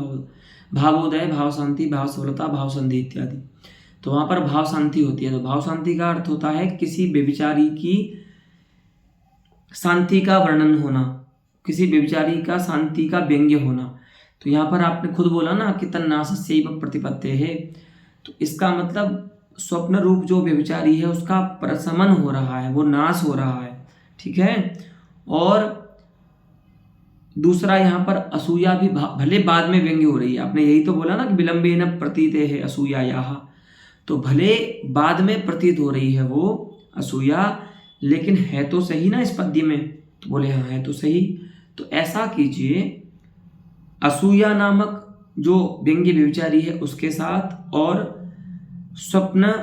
भावोदय, भाव शांति, भाव सफलता, भाव संधि इत्यादि। तो वहाँ पर भाव शांति होती है। तो भाव शांति का अर्थ होता है किसी व्यभिचारी की शांति का वर्णन होना, किसी व्यभिचारी का शांति का व्यंग्य होना। तो यहाँ पर आपने खुद बोला ना कि तन्नासस्यैव प्रतिपत्तेः, तो इसका मतलब स्वप्न रूप जो व्यभिचारी है उसका प्रशमन हो रहा है, वो नाश हो रहा है। ठीक है, और दूसरा यहाँ पर असूया भी भले बाद में व्यंग्य हो रही है। आपने यही तो बोला ना कि विलंबेन प्रतीते है असूयायाः, तो भले बाद में प्रतीत हो रही है वो असूया, लेकिन है तो सही ना इस पद्य में। तो बोले हाँ है तो सही। तो ऐसा कीजिए, असूया नामक जो व्यंग्य व्यभिचारी है उसके साथ और स्वप्न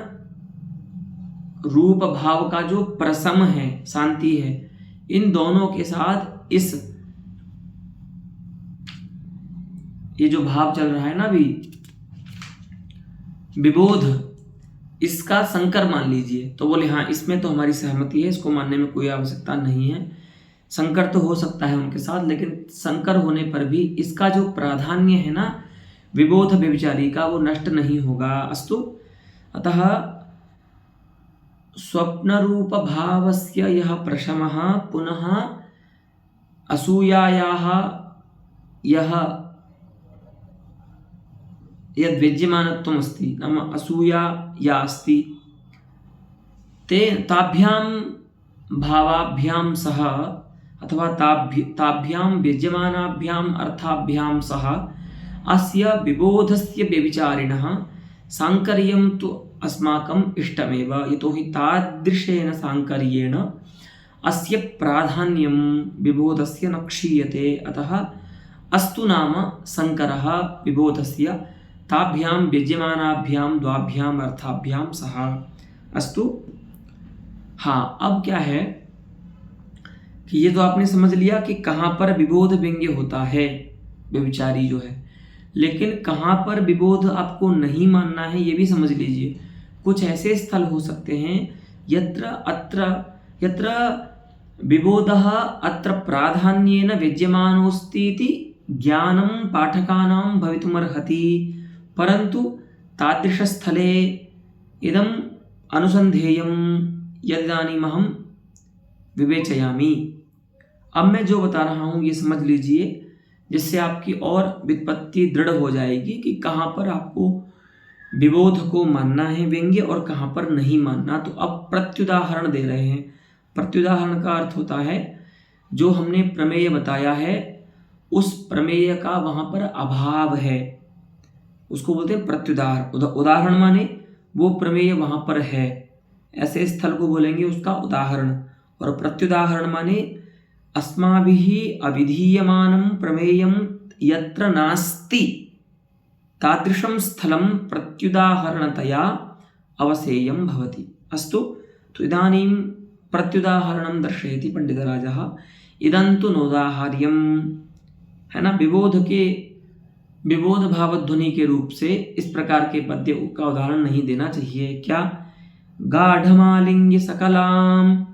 रूप भाव का जो प्रशम है, शांति है, इन दोनों के साथ इस ये जो भाव चल रहा है ना अभी विबोध, इसका संकर मान लीजिए। तो बोले हाँ इसमें तो हमारी सहमति है, इसको मानने में कोई आवश्यकता नहीं है। संकर तो हो सकता है उनके साथ, लेकिन संकर होने पर भी इसका जो प्राधान्य है ना विबोध व्यभिचारी का, वो नष्ट नहीं होगा। अस्तु, अतः स्वप्न रूप भावस्य यह प्रशमः पुनः असूयायाः यह यद् विद्यमानत्वम् अस्ति, नाम असूया या अस्ति, ते ताभ्यां भावाभ्यां सह अथवा ताभ्यां विद्यमानाभ्यां अर्थाभ्यां सह अस्य विबोधस्य व्यभिचारिणः सांकर्यं तु अस्माकम् इष्टमेव, यतोहि तादृशेन सांकर्येण अस्य प्राधान्यं विबोधस्य न क्षीयते। अतः अस्तु नाम संकरः विबोधस्य ताभ्यां व्यज्यमानाभ्यां द्वाभ्याम अर्थाभ्यां सह। अस्तु। हाँ, अब क्या है कि ये तो आपने समझ लिया कि कहाँ पर विबोध व्यंग्य होता है, व्यभिचारी जो है, लेकिन कहाँ पर विबोध आपको नहीं मानना है ये भी समझ लीजिए। कुछ ऐसे स्थल हो सकते हैं यत्र विबोधः अत्र प्राधान्येन व्यज्यमानोऽस्तीति ज्ञानं पाठकानां भवितुमर्हति, परन्तु तादृशस्थले इदम् अनुसन्धेयं यदिदानीमहं विवेचयामि। अब मैं जो बता रहा हूँ ये समझ लीजिए, जिससे आपकी और व्युत्पत्ति दृढ़ हो जाएगी कि कहाँ पर आपको विबोध को मानना है व्यंग्य और कहाँ पर नहीं मानना। तो अब प्रत्युदाहरण दे रहे हैं। प्रत्युदाहरण का अर्थ होता है जो हमने प्रमेय बताया है उस प्रमेय का वहाँ पर अभाव है, उसको बोलते हैं प्रत्युदाहरण। उदाहरण माने वो प्रमेय वहाँ पर है, ऐसे स्थल को बोलेंगे उसका उदाहरण। और प्रत्युदाहरण माने अस्माभिः अविधीयमानं प्रमेयं यत्र नास्ति तादृशं स्थलं प्रत्युदाहरणतया अवसेयं भवति। अस्तु। तो इदानीं प्रत्युदाहरणं दर्शयति पंडितराजः। इदं तु नोदाहार्यं, है ना, विबोध भावध्वनि के रूप से इस प्रकार के पद्य का उदाहरण नहीं देना चाहिए। क्या? गाढ़मालिंग्य सकलां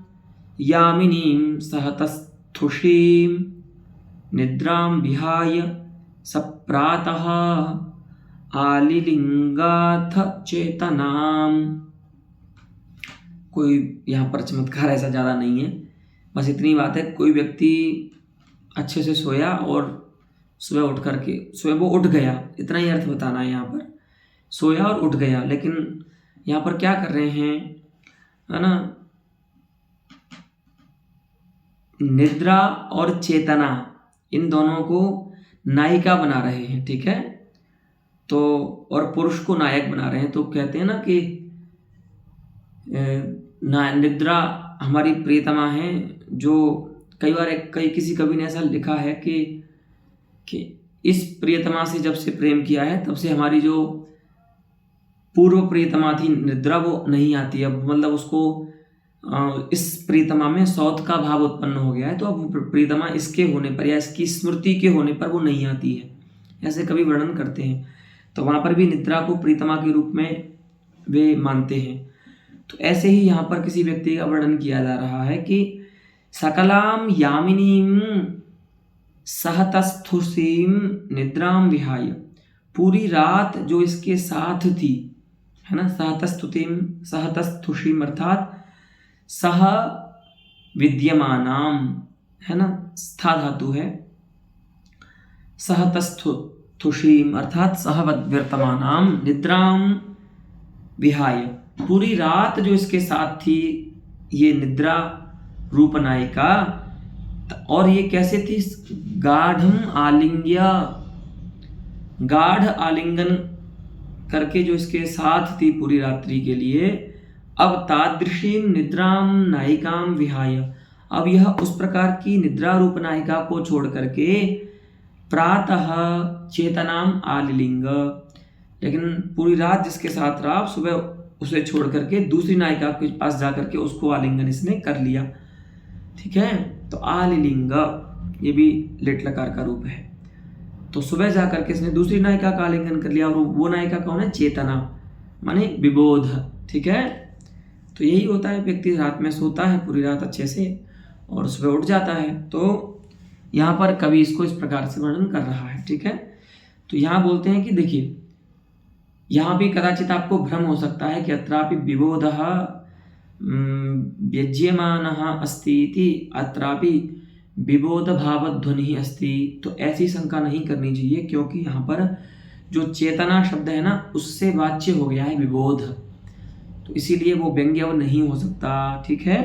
यामिनीं सहतस्थुषीं निद्रां विहाय सप्रातः आलिलिंगाथ चेतनां। कोई यहाँ पर चमत्कार ऐसा ज़्यादा नहीं है, बस इतनी बात है, कोई व्यक्ति अच्छे से सोया और सुबह उठ करके, सुबह वो उठ गया, इतना ही अर्थ बताना है यहाँ पर। सोया और उठ गया, लेकिन यहाँ पर क्या कर रहे हैं, है ना, निद्रा और चेतना इन दोनों को नायिका बना रहे हैं, ठीक है। तो और पुरुष को नायक बना रहे हैं। तो कहते हैं ना कि निद्रा हमारी प्रियतमा है, जो कई बार किसी कवि ने ऐसा लिखा है कि इस प्रियतमा से जब से प्रेम किया है तब से हमारी जो पूर्व प्रियतमा थी निद्रा वो नहीं आती। अब मतलब उसको इस प्रियतमा में सौत का भाव उत्पन्न हो गया है, तो अब प्रियतमा इसके होने पर या इसकी स्मृति के होने पर वो नहीं आती है, ऐसे कवि वर्णन करते हैं। तो वहाँ पर भी निद्रा को प्रियतमा के रूप में वे मानते हैं। तो ऐसे ही यहाँ पर किसी व्यक्ति का वर्णन किया जा रहा है कि सकलां यामिनीं सहतस्थुषीं निद्रां विहाय, पूरी रात जो इसके साथ थी, है ना, सहतस्थुषीं अर्थात सह विद्यमानां, है ना, स्था धातु है, सहतस्थुषीं अर्थात सह वर्तमानां निद्रां विहाय, पूरी रात जो इसके साथ थी ये निद्रा रूप नायिका। और ये कैसे थी? गाढ़ आलिंगन करके जो इसके साथ थी पूरी रात्रि के लिए। अब तादृशीं निद्रां नायिकां विहाय, अब यह उस प्रकार की निद्रा रूप नायिका को छोड़ करके प्रातः चेतनाम आलिलिंग, लेकिन पूरी रात जिसके साथ रहा सुबह उसे छोड़ करके दूसरी नायिका के पास जा करके उसको आलिंगन इसने कर लिया, ठीक है। तो आलिलिंग ये भी लेट लकार का रूप है। तो सुबह जा करके इसने दूसरी नायिका का आलिंगन कर लिया, और वो नायिका कौन है? चेतना माने विबोध, ठीक है। तो यही होता है, व्यक्ति रात में सोता है पूरी रात अच्छे से और सुबह उठ जाता है। तो यहाँ पर कवि इसको इस प्रकार से वर्णन कर रहा है, ठीक है। तो यहाँ बोलते हैं कि देखिए, यहाँ भी कदाचित आपको भ्रम हो सकता है कि अत्रापि विबोधः व्यज्यमानः अस्ति इति, अत्रापि विबोध भावध्वनिः अस्ति। तो ऐसी शंका नहीं करनी चाहिए, क्योंकि यहाँ पर जो चेतना शब्द है ना उससे वाच्य हो गया है विबोध, तो इसीलिए वो व्यंग्य अब नहीं हो सकता, ठीक है।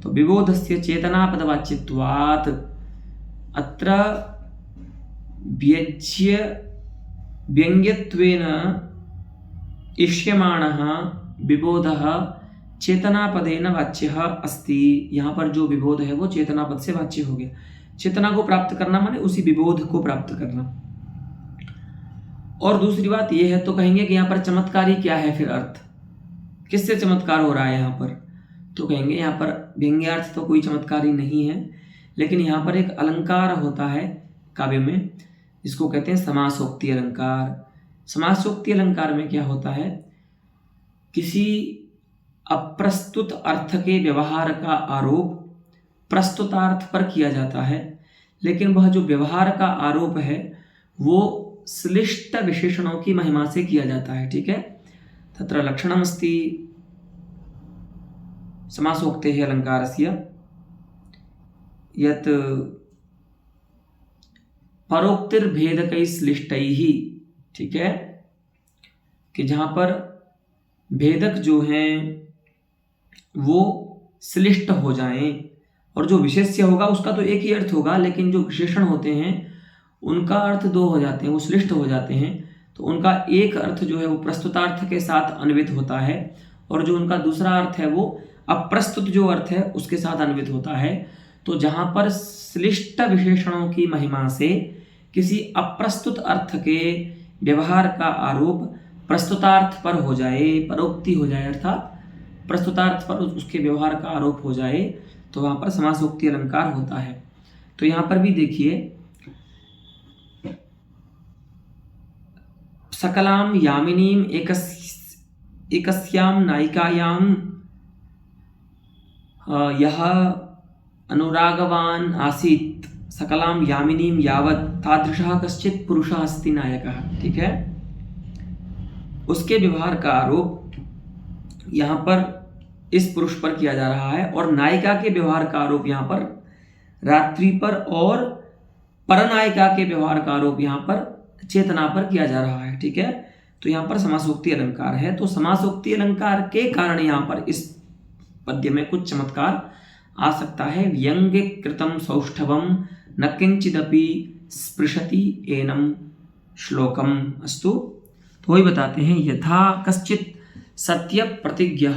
तो विबोधस्य चेतना पदवाच्यत्वात् अत्र व्यज्य व्यंग्यत्वेन इष्यमाणः विबोधः चेतनापदेन वाच्यः अस्ति। यहाँ पर जो विबोध है वो चेतनापद से वाच्य हो गया। चेतना को प्राप्त करना माने उसी विबोध को प्राप्त करना। और दूसरी बात ये है, तो कहेंगे कि यहाँ पर चमत्कारी क्या है फिर अर्थ, किससे चमत्कार हो रहा है यहाँ पर, तो कहेंगे यहाँ पर व्यंग्यार्थ तो कोई चमत्कारी नहीं है, लेकिन यहाँ पर एक अलंकार होता है काव्य में जिसको कहते हैं समासोक्ति अलंकार। समासोक्ति अलंकार में क्या होता है, किसी अप्रस्तुत अर्थ के व्यवहार का आरोप प्रस्तुतार्थ पर किया जाता है, लेकिन वह जो व्यवहार का आरोप है वो श्लिष्ट विशेषणों की महिमा से किया जाता है। ठीक है, तत्र लक्षणमस्ति समासोक्तेः अलंकारस्य यत् परोक्तिर्भेदकैः श्लिष्टैः। ठीक है, कि जहां पर भेदक जो हैं वो श्लिष्ट हो जाएं, और जो विशेष्य होगा उसका तो एक ही अर्थ होगा, लेकिन जो विशेषण होते हैं उनका अर्थ दो हो जाते हैं, वो श्लिष्ट हो जाते हैं। तो उनका एक अर्थ जो है वो प्रस्तुतार्थ के साथ अन्वित होता है, और जो उनका दूसरा अर्थ है वो अप्रस्तुत जो अर्थ है उसके साथ अन्वित होता है। तो जहां पर श्लिष्ट विशेषणों की महिमा से किसी अप्रस्तुत अर्थ के व्यवहार का आरोप प्रस्तुतार्थ पर हो जाए, परोक्ति हो जाए, अर्थात प्रस्तुतार्थ पर उसके व्यवहार का आरोप हो जाए, तो वहां पर समासोक्ति अलंकार होता है। तो यहां पर भी देखिए, सकलाम यामिनीम एकस्याम नायिकायाम यह अनुरागवान आसीत् सकलाम यामिनीम यावत् तादृशः कश्चित् पुरुषः अस्ति नायकः। ठीक है, उसके व्यवहार का आरोप यहाँ पर इस पुरुष पर किया जा रहा है, और नायिका के व्यवहार का आरोप यहाँ पर रात्रि पर, और परनायिका के व्यवहार का आरोप यहाँ पर चेतना पर किया जा रहा है। ठीक है, तो यहाँ पर समासोक्ति अलंकार है। तो समासोक्ति अलंकार के कारण यहाँ पर इस पद्य में कुछ चमत्कार आ सकता है। व्यंग्य कृतम सौष्ठवम न किंचिदपि स्पृशति एनम श्लोकम अस्तु। तो वही बताते हैं, यथा कश्चित सत्य प्रतिज्ञ,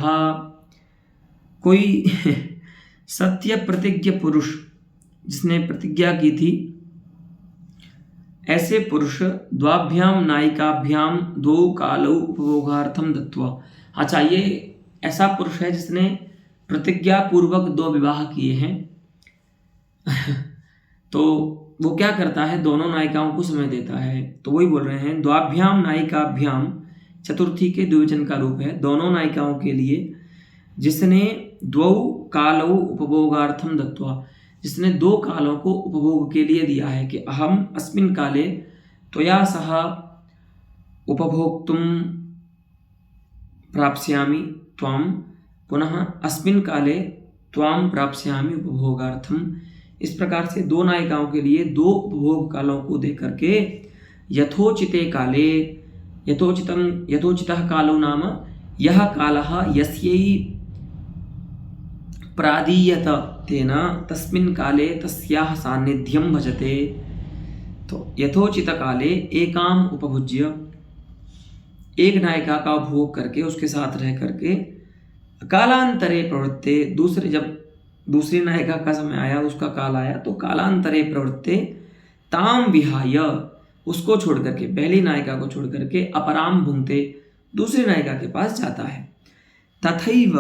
कोई सत्य प्रतिज्ञ पुरुष जिसने प्रतिज्ञा की थी, ऐसे पुरुष द्वाभ्याम नायिकाभ्याम द्वौ कालौ उपभोगार्थम दत्वा। अच्छा, ये ऐसा पुरुष है जिसने प्रतिज्ञा पूर्वक 2 विवाह किए हैं तो वो क्या करता है, दोनों नायिकाओं को समय देता है। तो वही बोल रहे हैं, द्वाभ्याम नायिकाभ्याम चतुर्थी के द्विवचन का रूप है, दोनों नायिकाओं के लिए, जिसने द्वौ कालौ उपभोगार्थम दत्वा, जिसने 2 कालों को उपभोग के लिए दिया है, कि अहम अस्मिन् काले त्वया सह उपभोक्तुम प्राप्स्यामि त्वाम, पुनः अस्मिन् काले त्वाम प्राप्स्यामि उपभोगार्थम। इस प्रकार से 2 नायिकाओं के लिए 2 उपभोग कालों को दे करके यथोचिते काले, यथोचितः कालो नाम यह कालः यस्यै प्रादीयत तेन तस्मिन् काले तस्याः सान्निध्यं भजते। तो यथोचित काले एकाम उपभुज्य, एक नायिका का उपभोग करके उसके साथ रह करके, कालांतरे प्रवृत्ते, जब दूसरी नायिका का समय आया, उसका काल आया, तो कालांतरे प्रवृत्ते ताम विहाय, उसको छोड़ करके, पहली नायिका को छोड़ करके, अपराम भुंक्ते, दूसरी नायिका के पास जाता है। तथैव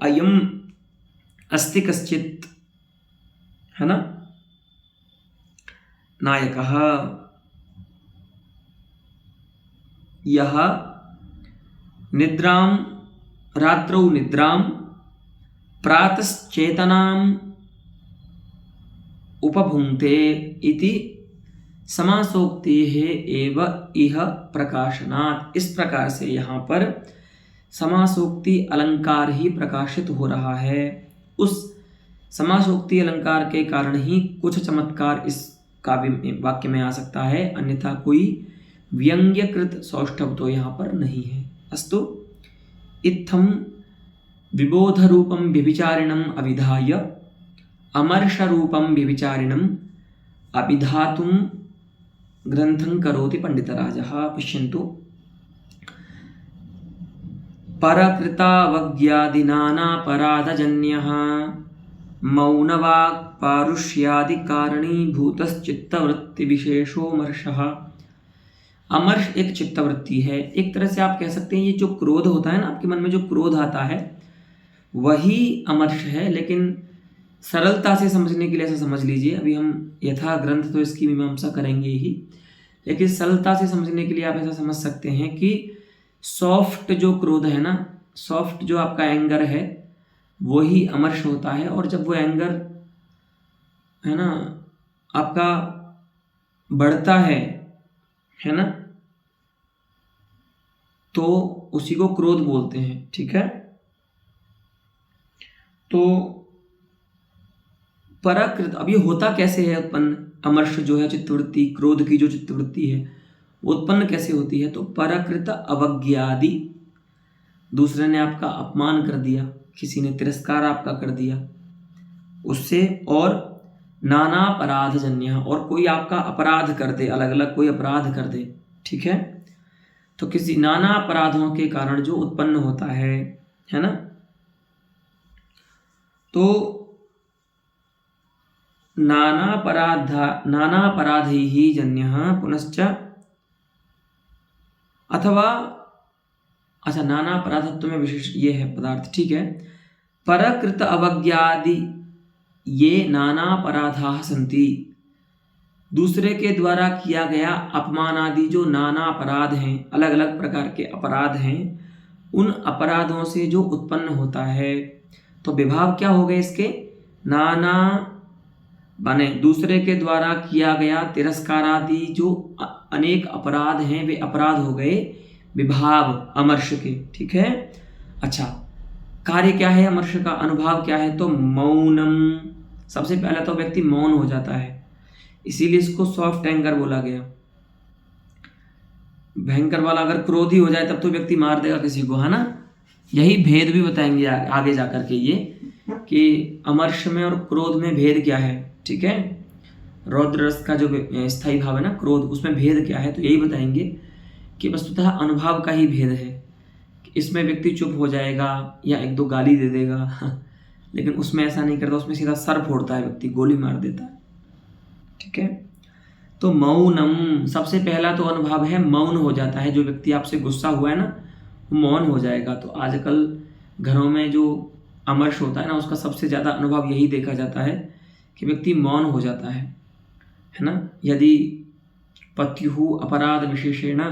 अयम अस्ति कश्चित्, है ना, नायकः यह निद्रां रात्रौ निद्रां प्रातश्चेतनाम् उपभुंक्ते इति समासोक्तेः एव इह प्रकाशनात्। इस प्रकार से यहाँ पर समासोक्ति अलंकार ही प्रकाशित हो रहा है। उस समासोक्ति अलंकार के कारण ही कुछ चमत्कार इस काव्य में, वाक्य में आ सकता है, अन्यथा कोई व्यंग्यकृत सौष्ठव तो यहाँ पर नहीं है। अस्तु, इत्थं विबोधरूपं व्यभिचारिणम् अभिधाय अमर्षरूपं व्यभिचारिणम् अभिधातुं ग्रंथं करोति पंडितराजः। पश्यन्तु, परकृतावज्ञादिनानापराधजन्यः मौनवाक् पारुष्यादि कारणीभूतश्चित्तवृत्तिविशेषो मर्षः। अमर्ष एक चित्तवृत्ति है। एक तरह से आप कह सकते हैं ये जो क्रोध होता है ना, आपके मन में जो क्रोध आता है वही अमर्ष है। लेकिन सरलता से समझने के लिए ऐसा समझ लीजिए, अभी हम यथा ग्रंथ तो इसकी मीमांसा करेंगे ही, लेकिन सरलता से समझने के लिए आप ऐसा समझ सकते हैं कि सॉफ्ट जो क्रोध है ना, सॉफ्ट जो आपका एंगर है वही अमर्ष होता है। और जब वो एंगर है ना आपका बढ़ता है ना, तो उसी को क्रोध बोलते हैं। ठीक है, तो पराकृत, अब ये होता कैसे है उत्पन्न? अमर्ष जो है चित्तवृत्ति, क्रोध की जो चित्तवृत्ति है वो उत्पन्न कैसे होती है? तो पराकृत अवज्ञादि, दूसरे ने आपका अपमान कर दिया, किसी ने तिरस्कार आपका कर दिया उससे, और नाना अपराधजन्य, और कोई आपका अपराध कर दे, अलग अलग कोई अपराध कर दे। ठीक है, तो किसी नाना अपराधों के कारण जो उत्पन्न होता है ना, तो नानापराधैः जन्यः पुनश्च, अथवा अच्छा नाना अपराधत्व में विशेष ये है पदार्थ। ठीक है, परकृत अवज्ञादि ये नाना अपराधाः सन्ति, दूसरे के द्वारा किया गया अपमान आदि जो नाना अपराध हैं, अलग अलग प्रकार के अपराध हैं, उन अपराधों से जो उत्पन्न होता है, तो विभाव क्या हो गए इसके? नाना बने दूसरे के द्वारा किया गया तिरस्कार आदि जो अनेक अपराध हैं वे अपराध हो गए विभाव अमर्ष के। ठीक है, अच्छा कार्य क्या है अमर्ष का? अनुभाव क्या है? तो मौनम, सबसे पहले तो व्यक्ति मौन हो जाता है, इसीलिए इसको सॉफ्ट एंगर बोला गया। भयंकर वाला अगर क्रोधी हो जाए तब तो व्यक्ति मार देगा किसी को, है ना। यही भेद भी बताएंगे आगे जाकर के ये, कि अमर्ष में और क्रोध में भेद क्या है। ठीक है, रौद्र रस का जो स्थायी भाव है ना क्रोध, उसमें भेद क्या है, तो यही बताएंगे कि वस्तुतः अनुभाव का ही भेद है। इसमें व्यक्ति चुप हो जाएगा या एक दो गाली दे देगा, लेकिन उसमें ऐसा नहीं करता, उसमें सीधा सर फोड़ता है व्यक्ति, गोली मार देता है। ठीक है, तो मौनम, सबसे पहला तो अनुभव है मौन हो जाता है। जो व्यक्ति आपसे गुस्सा हुआ है ना वो मौन हो जाएगा। तो आजकल घरों में जो अमर्ष होता है ना उसका सबसे ज़्यादा अनुभव यही देखा जाता है कि व्यक्ति मौन हो जाता है ना। यदि पत्युः अपराध विशेषेण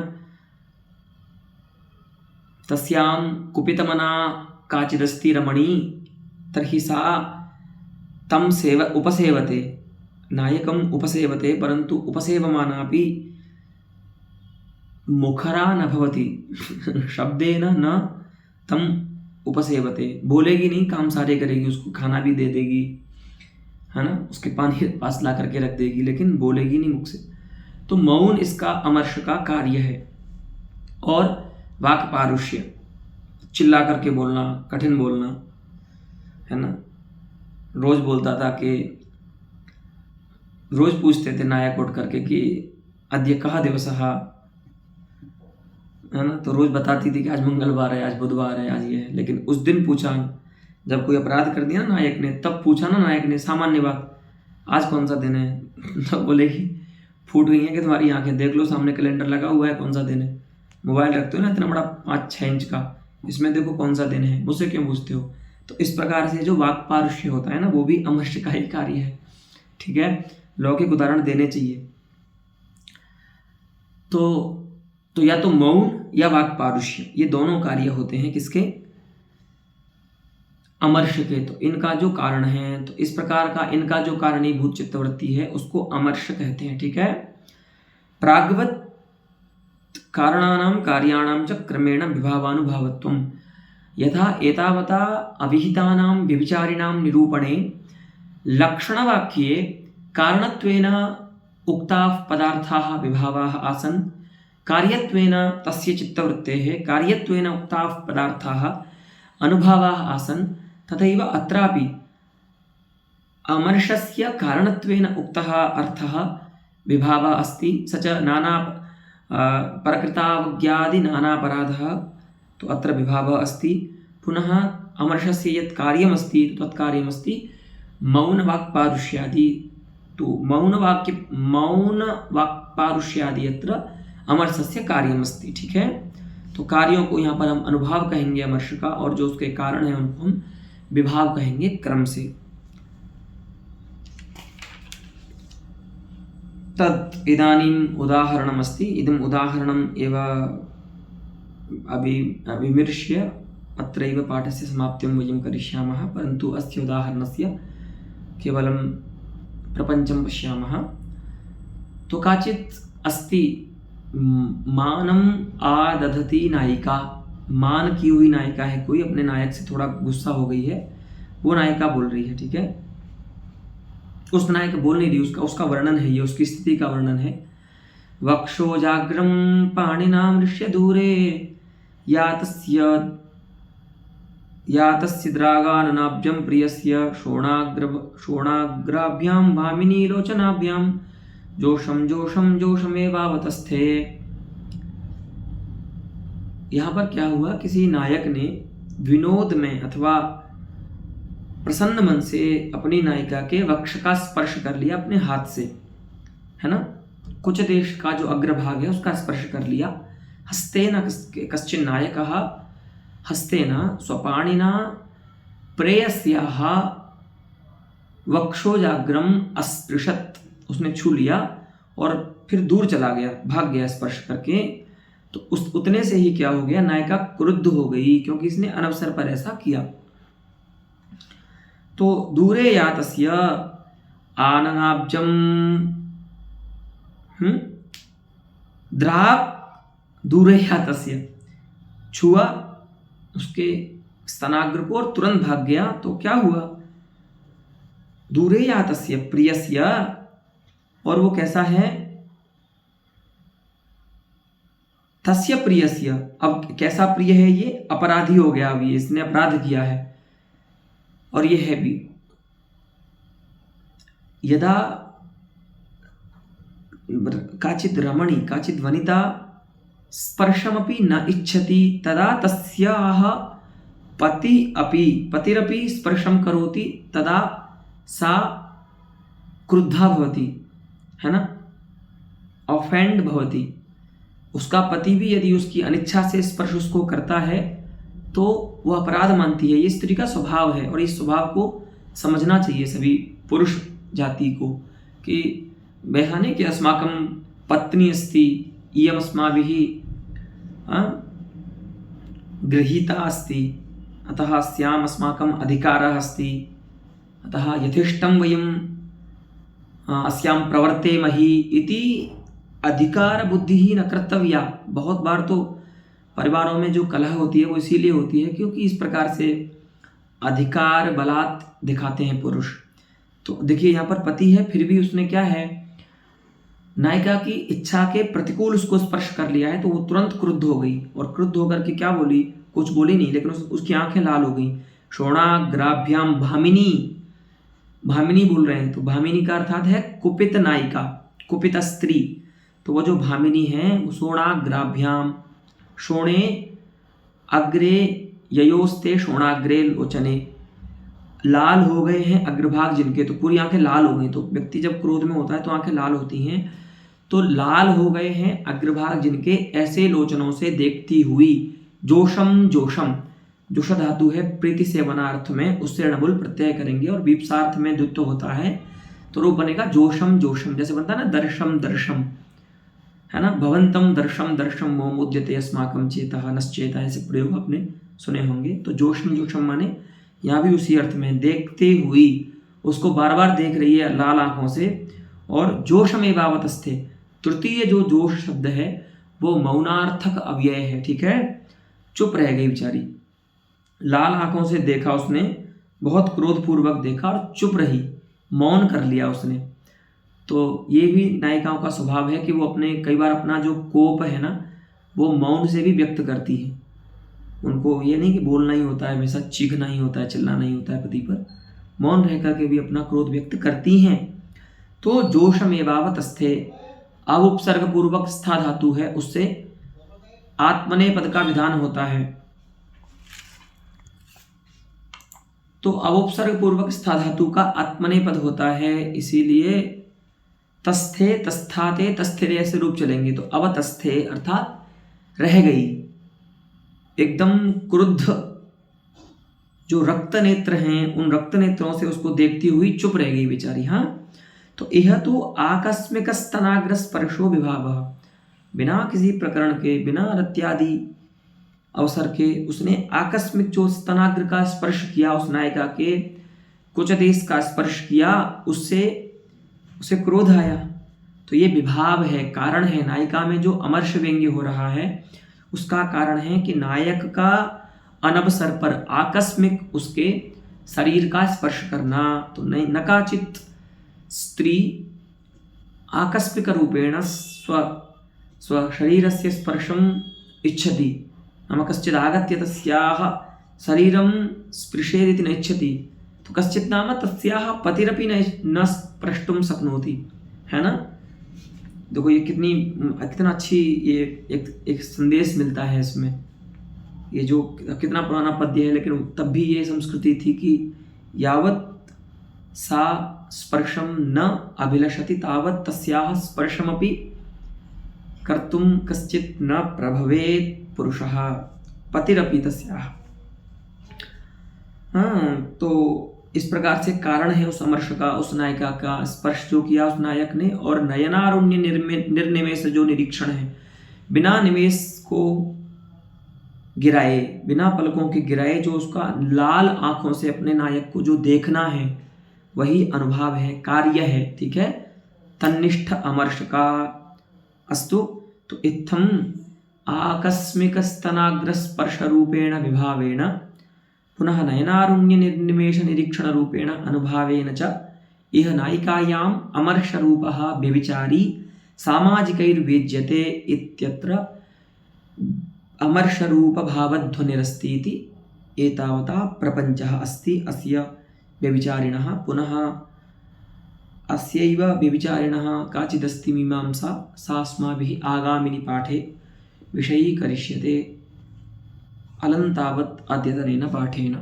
तस्यां कुपितमना काचिदस्ति रमणी तर्हि सा तं उपसेवते, नायकम् उपसेवते परंतु उपसेवमानापि मुखरा न भवति शब्देन न तम उपसेवते, बोलेगी नहीं, काम सारे करेगी, उसको खाना भी दे देगी, है ना, उसके पानी पास ला करके रख देगी, लेकिन बोलेगी नहीं मुख से। तो मौन इसका अमर्ष का कार्य है। और वाक् पारुष्य, चिल्ला करके बोलना, कठिन बोलना, है ना। रोज बोलता था कि रोज पूछते थे नायक उठ करके कि अद्य कः दिवसः, है ना, तो रोज बताती थी कि आज मंगलवार है, आज बुधवार है, आज ये है। लेकिन उस दिन पूछा, जब कोई अपराध कर दिया ना नायक ने, तब पूछा ना नायक ने, सामान्य बात, आज कौन सा दिन है, तो बोलेगी फूट गई है कि तुम्हारी आंखें, देख लो सामने कैलेंडर लगा हुआ है, कौन सा दिन है। मोबाइल रखते हो ना इतना बड़ा 5-6 इंच का, इसमें देखो कौन सा दिन है, मुझसे क्यों पूछते हो। तो इस प्रकार से जो वाक् पारुष्य होता है ना वो भी अमर्ष का ही कार्य है। ठीक है, लौकिक उदाहरण देने चाहिए। तो या तो मौन या वाक् पारुष्य, ये दोनों कार्य होते हैं किसके? अमर्ष के। तो इनका जो कारण है, तो इस प्रकार का इनका जो कारणीभूत चित्तवृत्ति है उसको अमर्ष कहते हैं। ठीक है, प्राग्वत कारणानां कार्याणां च क्रमेण विभावानुभावत्वम्, यथा एतावता अविहितानां व्यभिचारिणां निरूपणे लक्षणवाक्ये कारणत्वेन उक्ताः पदार्थाः विभावाः आसन्, कार्यत्वेन तस्य चित्तवृत्तेः कार्यत्वेन उक्ताः पदार्थाः अनुभावाः आसन्, तथैव अत्रापि अमर्षस्य कारणत्वेन उक्तः अर्थः विभावः अस्ति स च नाना परकृतावज्ञादि नानापराधः, तो अत्र विभावः अस्ति। पुनः अमर्षस्य यत् कार्यमस्ति तत् कार्यमस्ति मौनवाक्पारुष्यादि, तो मौनवाक्पारुष्यादि अत्र अमर्षस्य कार्यमस्ति। ठीक है, तो कार्यों को यहाँ पर हम अनुभाव कहेंगे अमर्ष का, और जो उसके कारण है उनको हम विभाव कहेंगे क्रम से। तत् इदानीम् उदाहरणमस्ति, इदम् उदाहरणम् एव विमृश्य अत्रैव पाठस्य समाप्तिं वयं करिष्यामः, परन्तु अस्य उदाहरणस्य केवलं प्रपञ्चं पश्यामः। तो काचित् अस्ति मानम आदधती नायिका, मान की हुई नायिका है कोई, अपने नायक से थोड़ा गुस्सा हो गई है, वो नायिका बोल रही है। ठीक है, उस नायिका बोल नहीं रही, उसका वर्णन है ये, उसकी स्थिति का वर्णन है। वक्षोजाग्रम पाणिना मृष्य दूरे यातस्य द्रागाननाब्जं प्रियस्य शोणाग्राभ्यां भामिनी लोचनाभ्यां जोशम जोशम जोशमेवावतस्थे। यहाँ पर क्या हुआ, किसी नायक ने विनोद में अथवा प्रसन्न मन से अपनी नायिका के वक्ष का स्पर्श कर लिया अपने हाथ से, है ना, कुछ देश का जो अग्रभाग है उसका स्पर्श कर लिया। हस्तेन कश्चिन नायकः हस्तेन स्वपाणिना प्रेयस्याः वक्षोजाग्रम अस्पृशत्, उसने छू लिया और फिर दूर चला गया, भाग गया स्पर्श करके। तो उस उतने से ही क्या हो गया, नायिका क्रुद्ध हो गई क्योंकि इसने अनवसर पर ऐसा किया। तो दूरे यातस्य आननाब्जम द्राग दूरे यातस्य, छुआ उसके स्तनाग्र को और तुरंत भाग गया। तो क्या हुआ, दूरे यातस्य प्रियस्य, और वो कैसा है, तस्य प्रियस्य, अब कैसा प्रिय है, ये अपराधी हो गया, अभी इसने अपराध किया है और ये है भी। यदा काचित् रमणी काचित् वनिता स्पर्शमपि न इच्छति तदा तस्याः पतिरपि स्पर्शं करोति तदा सा क्रुद्धा भवति, है ना, ऑफेंड भवति। उसका पति भी यदि उसकी अनिच्छा से स्पर्श उसको करता है तो वह अपराध मानती है। ये स्त्री का स्वभाव है और इस स्वभाव को समझना चाहिए सभी पुरुष जाति को कि वैहाने कि अस्माकं पत्नी अस्ति, इयम् अस्माभिः गृहीता अस्ति, अतः अस्याम् अस्माकम् अधिकारः अस्ति, अतः यथेष्टं वयं अस्यां प्रवर्तेमहि इति अधिकार बुद्धि ही न कर्तव्या। बहुत बार तो परिवारों में जो कलह होती है वो इसीलिए होती है क्योंकि इस प्रकार से अधिकार बलात् दिखाते हैं पुरुष। तो देखिए यहाँ पर पति है, फिर भी उसने क्या है, नायिका की इच्छा के प्रतिकूल उसको स्पर्श कर लिया है, तो वो तुरंत क्रुद्ध हो गई और क्रुद्ध होकर के क्या बोली, कुछ बोली नहीं, लेकिन उसकी आंखें लाल हो गई। शोणाग्राभ्याम भामिनी, भामिनी बोल रहे हैं, तो भामिनी का अर्थात है कुपित नायिका, कुपित स्त्री। तो वो जो भामिनी है वो शोणाग्राभ्याम, शोणे अग्रे ययोस्ते शोणाग्रे लोचने, लाल हो गए हैं अग्रभाग जिनके, तो पूरी आंखें लाल हो गई। तो व्यक्ति जब क्रोध में होता है तो आंखें लाल होती हैं, तो लाल हो गए हैं अग्रभाग जिनके ऐसे लोचनों से देखती हुई। जोशम जोशम, जोश धातु है प्रीति से बना अर्थ में, उससे णबुल प्रत्यय करेंगे और वीप्सार्थ में द्वित्व होता है तो रूप बनेगा जोशम जोशम। जैसे बनता है ना दर्शम दर्शम, है ना, भवंतम दर्शम दर्शम मोमुद्यते अस्माकं चेतः नश्चेता, ऐसे प्रयोग आपने सुने होंगे। तो जोशम जोशम माने यहाँ भी उसी अर्थ में देखते हुई, उसको बार बार देख रही है लाल आंखों से। और जोशमेवावतस्थे, तृतीय जो जोश शब्द है वो मौनार्थक अव्यय है, ठीक है, चुप रह गई बेचारी, लाल आंखों से देखा उसने, बहुत क्रोधपूर्वक देखा और चुप रही, मौन कर लिया उसने। तो ये भी नायिकाओं का स्वभाव है कि वो अपने कई बार अपना जो कोप है ना वो मौन से भी व्यक्त करती है। उनको ये नहीं कि बोलना ही होता है, हमेशा चीखना ही होता है, चिल्लाना ही होता है पति पर, मौन रह करके भी अपना क्रोध व्यक्त करती हैं। तो जोषमेवाव तस्थे अब उपसर्ग पूर्वक स्था धातु है, उससे आत्मनेपद का विधान होता है। तो अवोपसर्ग पूर्वक स्था धातु का आत्मनेपद होता है, इसीलिए तस्थे तस्थाते तस्थिरे ऐसे रूप चलेंगे। तो अवतस्थे अर्थात रह गई, एकदम क्रुद्ध जो रक्त नेत्र हैं उन रक्त नेत्रों से उसको देखती हुई चुप रह गई बेचारी। हाँ, तो यह तो आकस्मिक स्तनाग्र स्पर्शो विभाव, बिना किसी प्रकरण के, बिना रत्यादि अवसर के उसने आकस्मिक जो स्तनाग्र का स्पर्श किया, उस नायिका के कुछ देश का स्पर्श किया, उससे उसे क्रोध आया। तो ये विभाव है, कारण है। नायिका में जो अमर्ष व्यंग्य हो रहा है उसका कारण है कि नायक का अनवसर पर आकस्मिक उसके शरीर का स्पर्श करना। तो नकाचित स्त्री आकस्मिक रूपेण स्वशरीरस्य स्पर्शम इच्छति, नाम कश्चित् आगत्य तस्याः शरीरं स्पृशेदिति न इच्छति, तो कश्चित् नाम तस्याः पतिरपि न स्पृष्टुं शक्नोति, है ना। देखो ये कितना अच्छी ये एक संदेश मिलता है इसमें। ये जो कितना पुराना पद्य है, लेकिन तब भी ये संस्कृति थी कि यावत् सा स्पर्शम न अभिलषति तावत् तस्याः स्पर्शमपि कर्तुं कश्चित् न प्रभवेत् पुरुषः पतिरपि तस्याः। हाँ, तो इस प्रकार से कारण है उस अमर्ष का, उस नायिका का स्पर्श जो किया उस नायक ने। और नयनारुण्य निर्निमेष जो निरीक्षण है, बिना निमेष को गिराए, बिना पलकों के गिराए, जो उसका लाल आंखों से अपने नायक को जो देखना है वही अनुभव है, कार्य है। ठीक है, तन्निष्ठ अमर्ष का। अस्तु, तो इत्थम आकस्मिक स्तनाग्र स्पर्श रूपेण विभावेन पुनः नयनारुण्य निर्निमेष निरीक्षण रूपेण अनुभावेन च इह नायिकायाम् अमर्ष रूपः व्यभिचारी सामाजिकैर्वेज्यते इत्यत्र अमर्ष रूप भावध्वनिरस्ति इति एतावता प्रपञ्चः अस्ति अस्य व्यभिचारिणः। पुनः अस्यैव व्यभिचारिणः काचिदस्ति मीमांसा, सा अस्माभिः आगामिनि पाठे विषयीकरिष्यते। अलन्तावत् अद्यतनेन पाठेन।